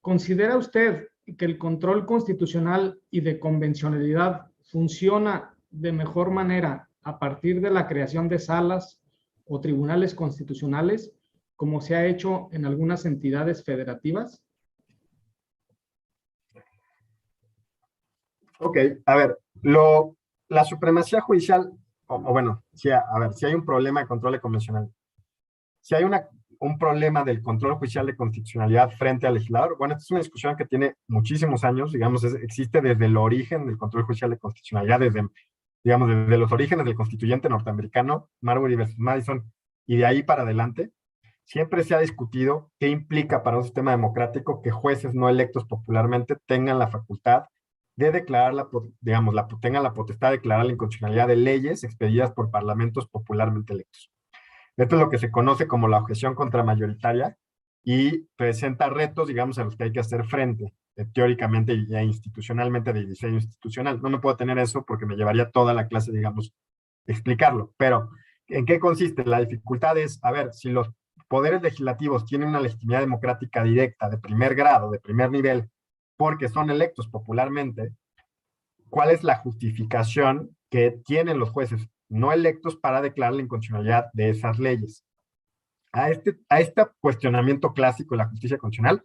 ¿considera usted que el control constitucional y de convencionalidad funciona de mejor manera a partir de la creación de salas o tribunales constitucionales, como se ha hecho en algunas entidades federativas?
Ok, a ver, la supremacía judicial, bueno, si hay un problema de control de convencional, si hay un problema del control judicial de constitucionalidad frente al legislador, bueno, esta es una discusión que tiene muchísimos años, digamos, existe desde el origen del control judicial de constitucionalidad, desde los orígenes del constituyente norteamericano, Marbury versus Madison, y de ahí para adelante, siempre se ha discutido qué implica para un sistema democrático que jueces no electos popularmente tengan la facultad de declarar, tengan la potestad de declarar la inconstitucionalidad de leyes expedidas por parlamentos popularmente electos. Esto es lo que se conoce como la objeción contramayoritaria y presenta retos, digamos, a los que hay que hacer frente, teóricamente y institucionalmente, de diseño institucional. No me puedo tener eso porque me llevaría toda la clase, digamos, explicarlo. Pero, ¿en qué consiste? La dificultad es, a ver, si los poderes legislativos tienen una legitimidad democrática directa, de primer grado, de primer nivel, porque son electos popularmente, ¿cuál es la justificación que tienen los jueces no electos para declarar la inconstitucionalidad de esas leyes? A este cuestionamiento clásico de la justicia constitucional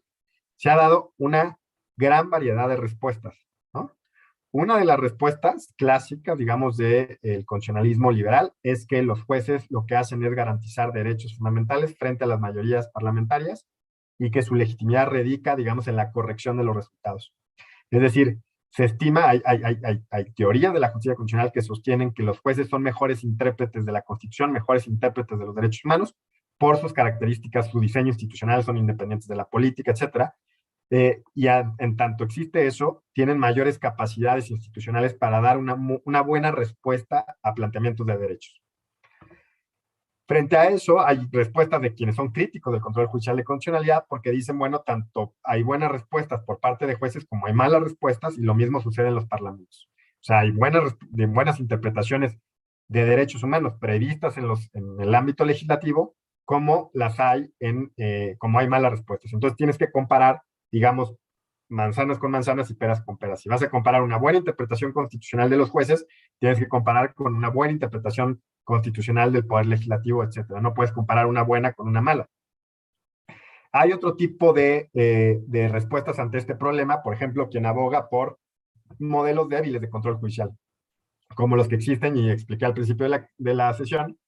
se ha dado una gran variedad de respuestas, ¿no? Una de las respuestas clásicas, digamos, del constitucionalismo liberal es que los jueces lo que hacen es garantizar derechos fundamentales frente a las mayorías parlamentarias y que su legitimidad radica, digamos, en la corrección de los resultados. Es decir, se estima, hay teorías de la justicia constitucional que sostienen que los jueces son mejores intérpretes de la Constitución, mejores intérpretes de los derechos humanos, por sus características, su diseño institucional, son independientes de la política, etcétera. En tanto existe eso, tienen mayores capacidades institucionales para dar una buena respuesta a planteamientos de derechos. Frente a eso, hay respuestas de quienes son críticos del control judicial de constitucionalidad porque dicen, bueno, tanto hay buenas respuestas por parte de jueces como hay malas respuestas y lo mismo sucede en los parlamentos. O sea, hay buenas interpretaciones de derechos humanos previstas en el ámbito legislativo como las hay como hay malas respuestas. Entonces tienes que comparar, digamos, manzanas con manzanas y peras con peras. Si vas a comparar una buena interpretación constitucional de los jueces, tienes que comparar con una buena interpretación constitucional del Poder Legislativo, etcétera. No puedes comparar una buena con una mala. Hay otro tipo de respuestas ante este problema, por ejemplo, quien aboga por modelos débiles de control judicial, como los que existen, y expliqué al principio de la sesión,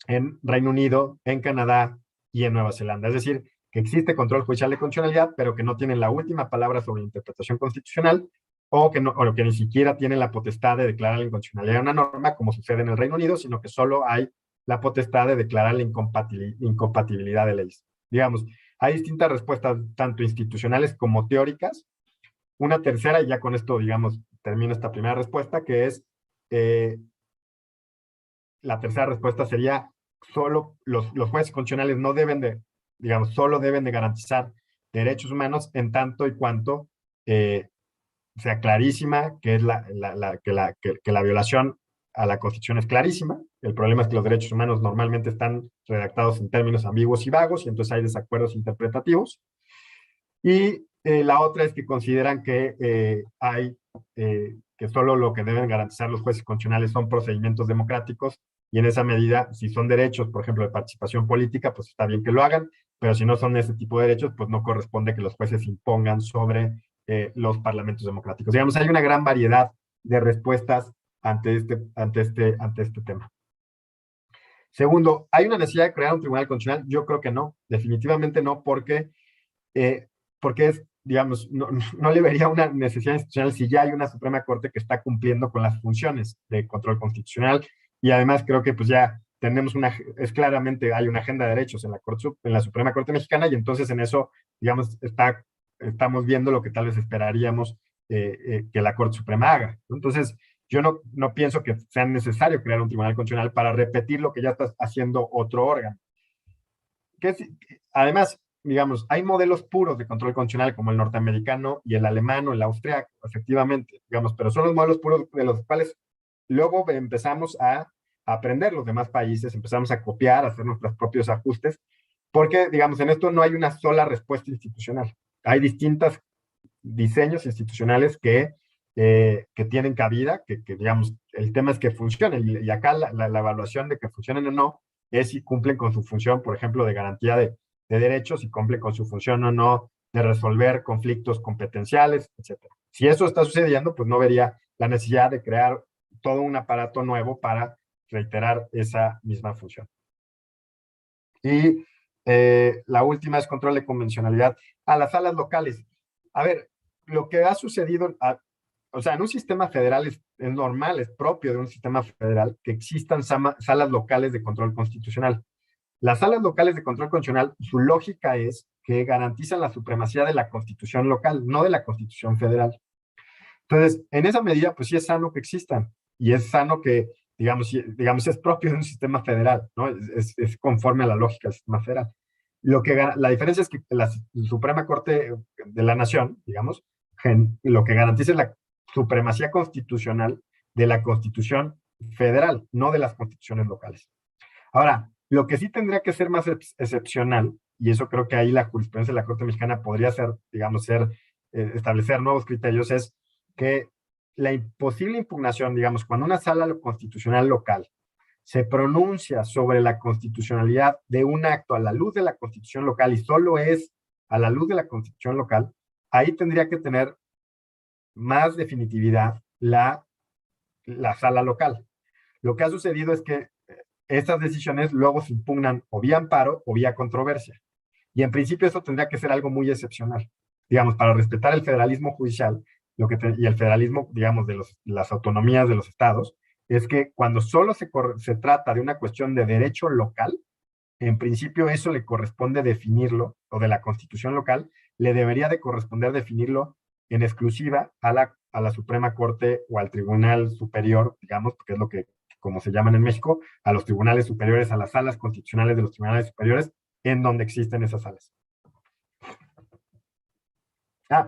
en Reino Unido, en Canadá y en Nueva Zelanda. Es decir, que existe control judicial de constitucionalidad, pero que no tienen la última palabra sobre interpretación constitucional, o que ni siquiera tienen la potestad de declarar la inconstitucionalidad de una norma, como sucede en el Reino Unido, sino que solo hay la potestad de declarar la incompatibilidad de leyes. Digamos, hay distintas respuestas, tanto institucionales como teóricas. Una tercera, y ya con esto, digamos, termino esta primera respuesta, que es, la tercera respuesta sería, solo los jueces constitucionales no deben de, digamos, solo deben de garantizar derechos humanos en tanto y cuanto sea clarísima, que la violación a la Constitución es clarísima. El problema es que los derechos humanos normalmente están redactados en términos ambiguos y vagos, y entonces hay desacuerdos interpretativos. Y la otra es que consideran que que solo lo que deben garantizar los jueces constitucionales son procedimientos democráticos, y en esa medida, si son derechos, por ejemplo, de participación política, pues está bien que lo hagan, pero si no son ese tipo de derechos, pues no corresponde que los jueces impongan sobre los parlamentos democráticos. Digamos, hay una gran variedad de respuestas ante este tema. Segundo, ¿hay una necesidad de crear un tribunal constitucional? Yo creo que no, definitivamente no, porque es, digamos, no le vería una necesidad institucional si ya hay una Suprema Corte que está cumpliendo con las funciones de control constitucional, y además creo que pues ya tenemos claramente hay una agenda de derechos en la Suprema Corte Mexicana, y entonces en eso, digamos, estamos viendo lo que tal vez esperaríamos que la Corte Suprema haga. Entonces, yo no pienso que sea necesario crear un tribunal constitucional para repetir lo que ya está haciendo otro órgano. Además, digamos, hay modelos puros de control constitucional como el norteamericano y el alemán o el austriaco, efectivamente, digamos, pero son los modelos puros de los cuales luego empezamos a aprender los demás países, empezamos a copiar, a hacer nuestros propios ajustes, porque, digamos, en esto no hay una sola respuesta institucional. Hay distintos diseños institucionales que tienen cabida, que digamos, el tema es que funcionen, y acá la evaluación de que funcionen o no es si cumplen con su función, por ejemplo, de garantía de derechos, si cumplen con su función o no de resolver conflictos competenciales, etc. Si eso está sucediendo, pues no vería la necesidad de crear todo un aparato nuevo para reiterar esa misma función. Y la última es control de convencionalidad a las salas locales. A ver, lo que ha sucedido, o sea, en un sistema federal es normal, es propio de un sistema federal que existan salas locales de control constitucional. Las salas locales de control constitucional, su lógica es que garantizan la supremacía de la Constitución local, no de la Constitución federal. Entonces, en esa medida, pues sí es sano que existan, y es sano que, digamos, es propio de un sistema federal, ¿no? Es conforme a la lógica del sistema federal. La diferencia es que la Suprema Corte de la Nación, digamos, lo que garantiza es la supremacía constitucional de la Constitución federal, no de las constituciones locales. Ahora, lo que sí tendría que ser más excepcional, y eso creo que ahí la jurisprudencia de la Corte Mexicana podría ser, digamos, establecer nuevos criterios, es que la imposible impugnación, digamos, cuando una sala constitucional local se pronuncia sobre la constitucionalidad de un acto a la luz de la Constitución local, y solo es a la luz de la Constitución local, ahí tendría que tener más definitividad la sala local. Lo que ha sucedido es que estas decisiones luego se impugnan o vía amparo o vía controversia. Y en principio eso tendría que ser algo muy excepcional. Digamos, para respetar el federalismo judicial y el federalismo, digamos, de las autonomías de los estados, es que cuando solo se trata de una cuestión de derecho local, en principio eso le corresponde definirlo, o de la constitución local, le debería de corresponder definirlo en exclusiva a la Suprema Corte o al Tribunal Superior, digamos, porque es lo que, como se llaman en México, a los tribunales superiores, a las salas constitucionales de los tribunales superiores, en donde existen esas salas.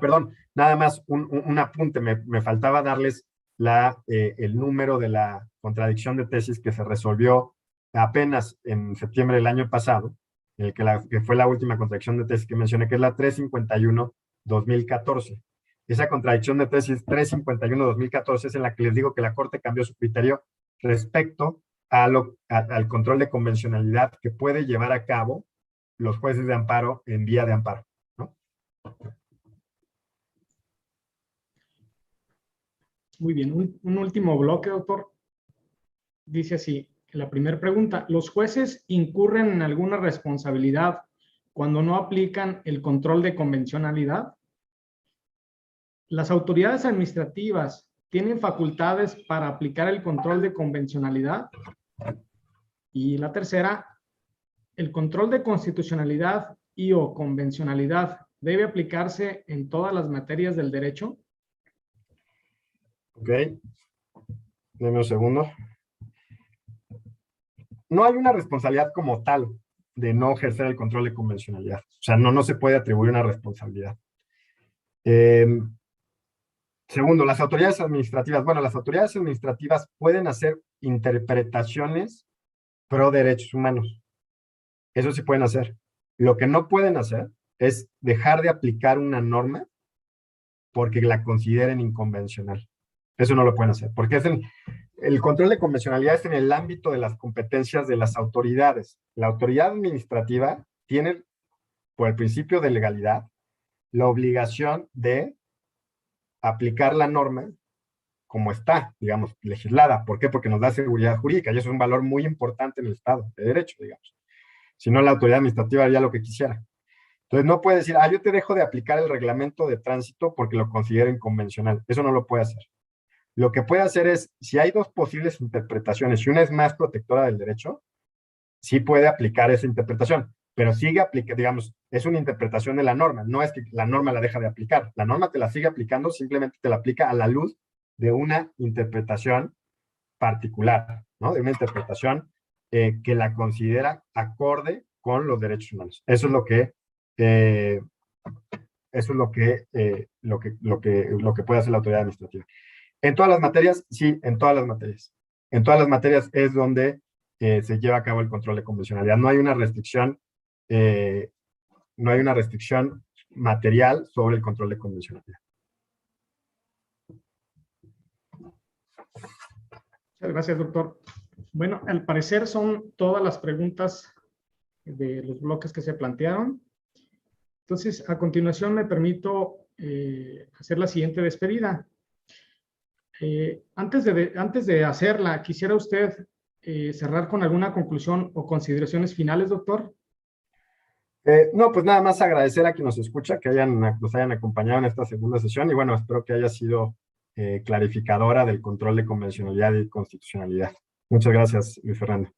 Perdón, nada más un apunte, me faltaba darles el número de la contradicción de tesis que se resolvió apenas en septiembre del año pasado, que fue la última contradicción de tesis que mencioné, que es la 351-2014. Esa contradicción de tesis 351-2014 es en la que les digo que la Corte cambió su criterio respecto al control de convencionalidad que puede llevar a cabo los jueces de amparo en vía de amparo, ¿no?
Muy bien, un último bloque, doctor. Dice así, la primera pregunta, ¿los jueces incurren en alguna responsabilidad cuando no aplican el control de convencionalidad? ¿Las autoridades administrativas tienen facultades para aplicar el control de convencionalidad? Y la tercera, ¿el control de constitucionalidad y o convencionalidad debe aplicarse en todas las materias del derecho?
Ok, denme un segundo. No hay una responsabilidad como tal de no ejercer el control de convencionalidad. O sea, no se puede atribuir una responsabilidad. Segundo, las autoridades administrativas. Bueno, las autoridades administrativas pueden hacer interpretaciones pro derechos humanos. Eso sí pueden hacer. Lo que no pueden hacer es dejar de aplicar una norma porque la consideren inconvencional. Eso no lo pueden hacer, porque el control de convencionalidad es en el ámbito de las competencias de las autoridades. La autoridad administrativa tiene, por el principio de legalidad, la obligación de aplicar la norma como está, digamos, legislada. ¿Por qué? Porque nos da seguridad jurídica y eso es un valor muy importante en el Estado de Derecho, digamos. Si no, la autoridad administrativa haría lo que quisiera. Entonces no puede decir, yo te dejo de aplicar el reglamento de tránsito porque lo considero inconvencional. Eso no lo puede hacer. Lo que puede hacer es, si hay dos posibles interpretaciones y una es más protectora del derecho, sí puede aplicar esa interpretación, pero sigue aplicando, digamos, es una interpretación de la norma, no es que la norma la deja de aplicar, la norma te la sigue aplicando, simplemente te la aplica a la luz de una interpretación particular, ¿no? De una interpretación que la considera acorde con los derechos humanos. Eso es lo que puede hacer la autoridad administrativa. En todas las materias, sí, en todas las materias. En todas las materias es donde se lleva a cabo el control de convencionalidad. No hay una restricción material sobre el control de convencionalidad.
Muchas gracias, doctor. Bueno, al parecer son todas las preguntas de los bloques que se plantearon. Entonces, a continuación me permito hacer la siguiente despedida. Antes de hacerla, ¿quisiera usted cerrar con alguna conclusión o consideraciones finales, doctor?
No, pues nada más agradecer a quien nos escucha, que nos hayan acompañado en esta segunda sesión y bueno, espero que haya sido clarificadora del control de convencionalidad y constitucionalidad. Muchas gracias, Luis Fernando.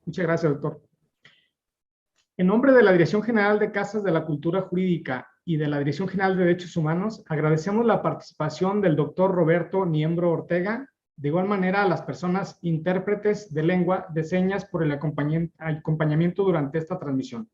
Muchas gracias, doctor. En nombre de la Dirección General de Casas de la Cultura Jurídica y de la Dirección General de Derechos Humanos, agradecemos la participación del doctor Roberto Niembro Ortega, de igual manera a las personas intérpretes de lengua de señas por el acompañamiento durante esta transmisión.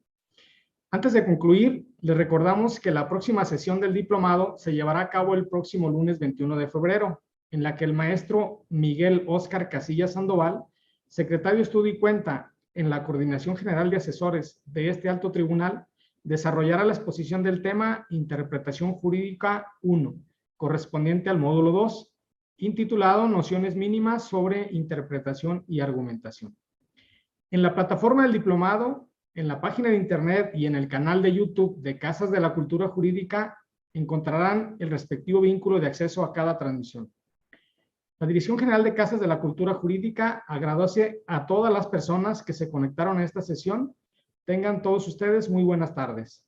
Antes de concluir, les recordamos que la próxima sesión del diplomado se llevará a cabo el próximo lunes 21 de febrero, en la que el maestro Miguel Óscar Casillas Sandoval, secretario de Estudio y Cuenta en la Coordinación General de Asesores de este alto tribunal, desarrollará la exposición del tema Interpretación Jurídica 1, correspondiente al módulo 2, intitulado Nociones mínimas sobre interpretación y argumentación. En la plataforma del diplomado, en la página de internet y en el canal de YouTube de Casas de la Cultura Jurídica encontrarán el respectivo vínculo de acceso a cada transmisión. La Dirección General de Casas de la Cultura Jurídica agradece a todas las personas que se conectaron a esta sesión, Tengan todos ustedes muy buenas tardes.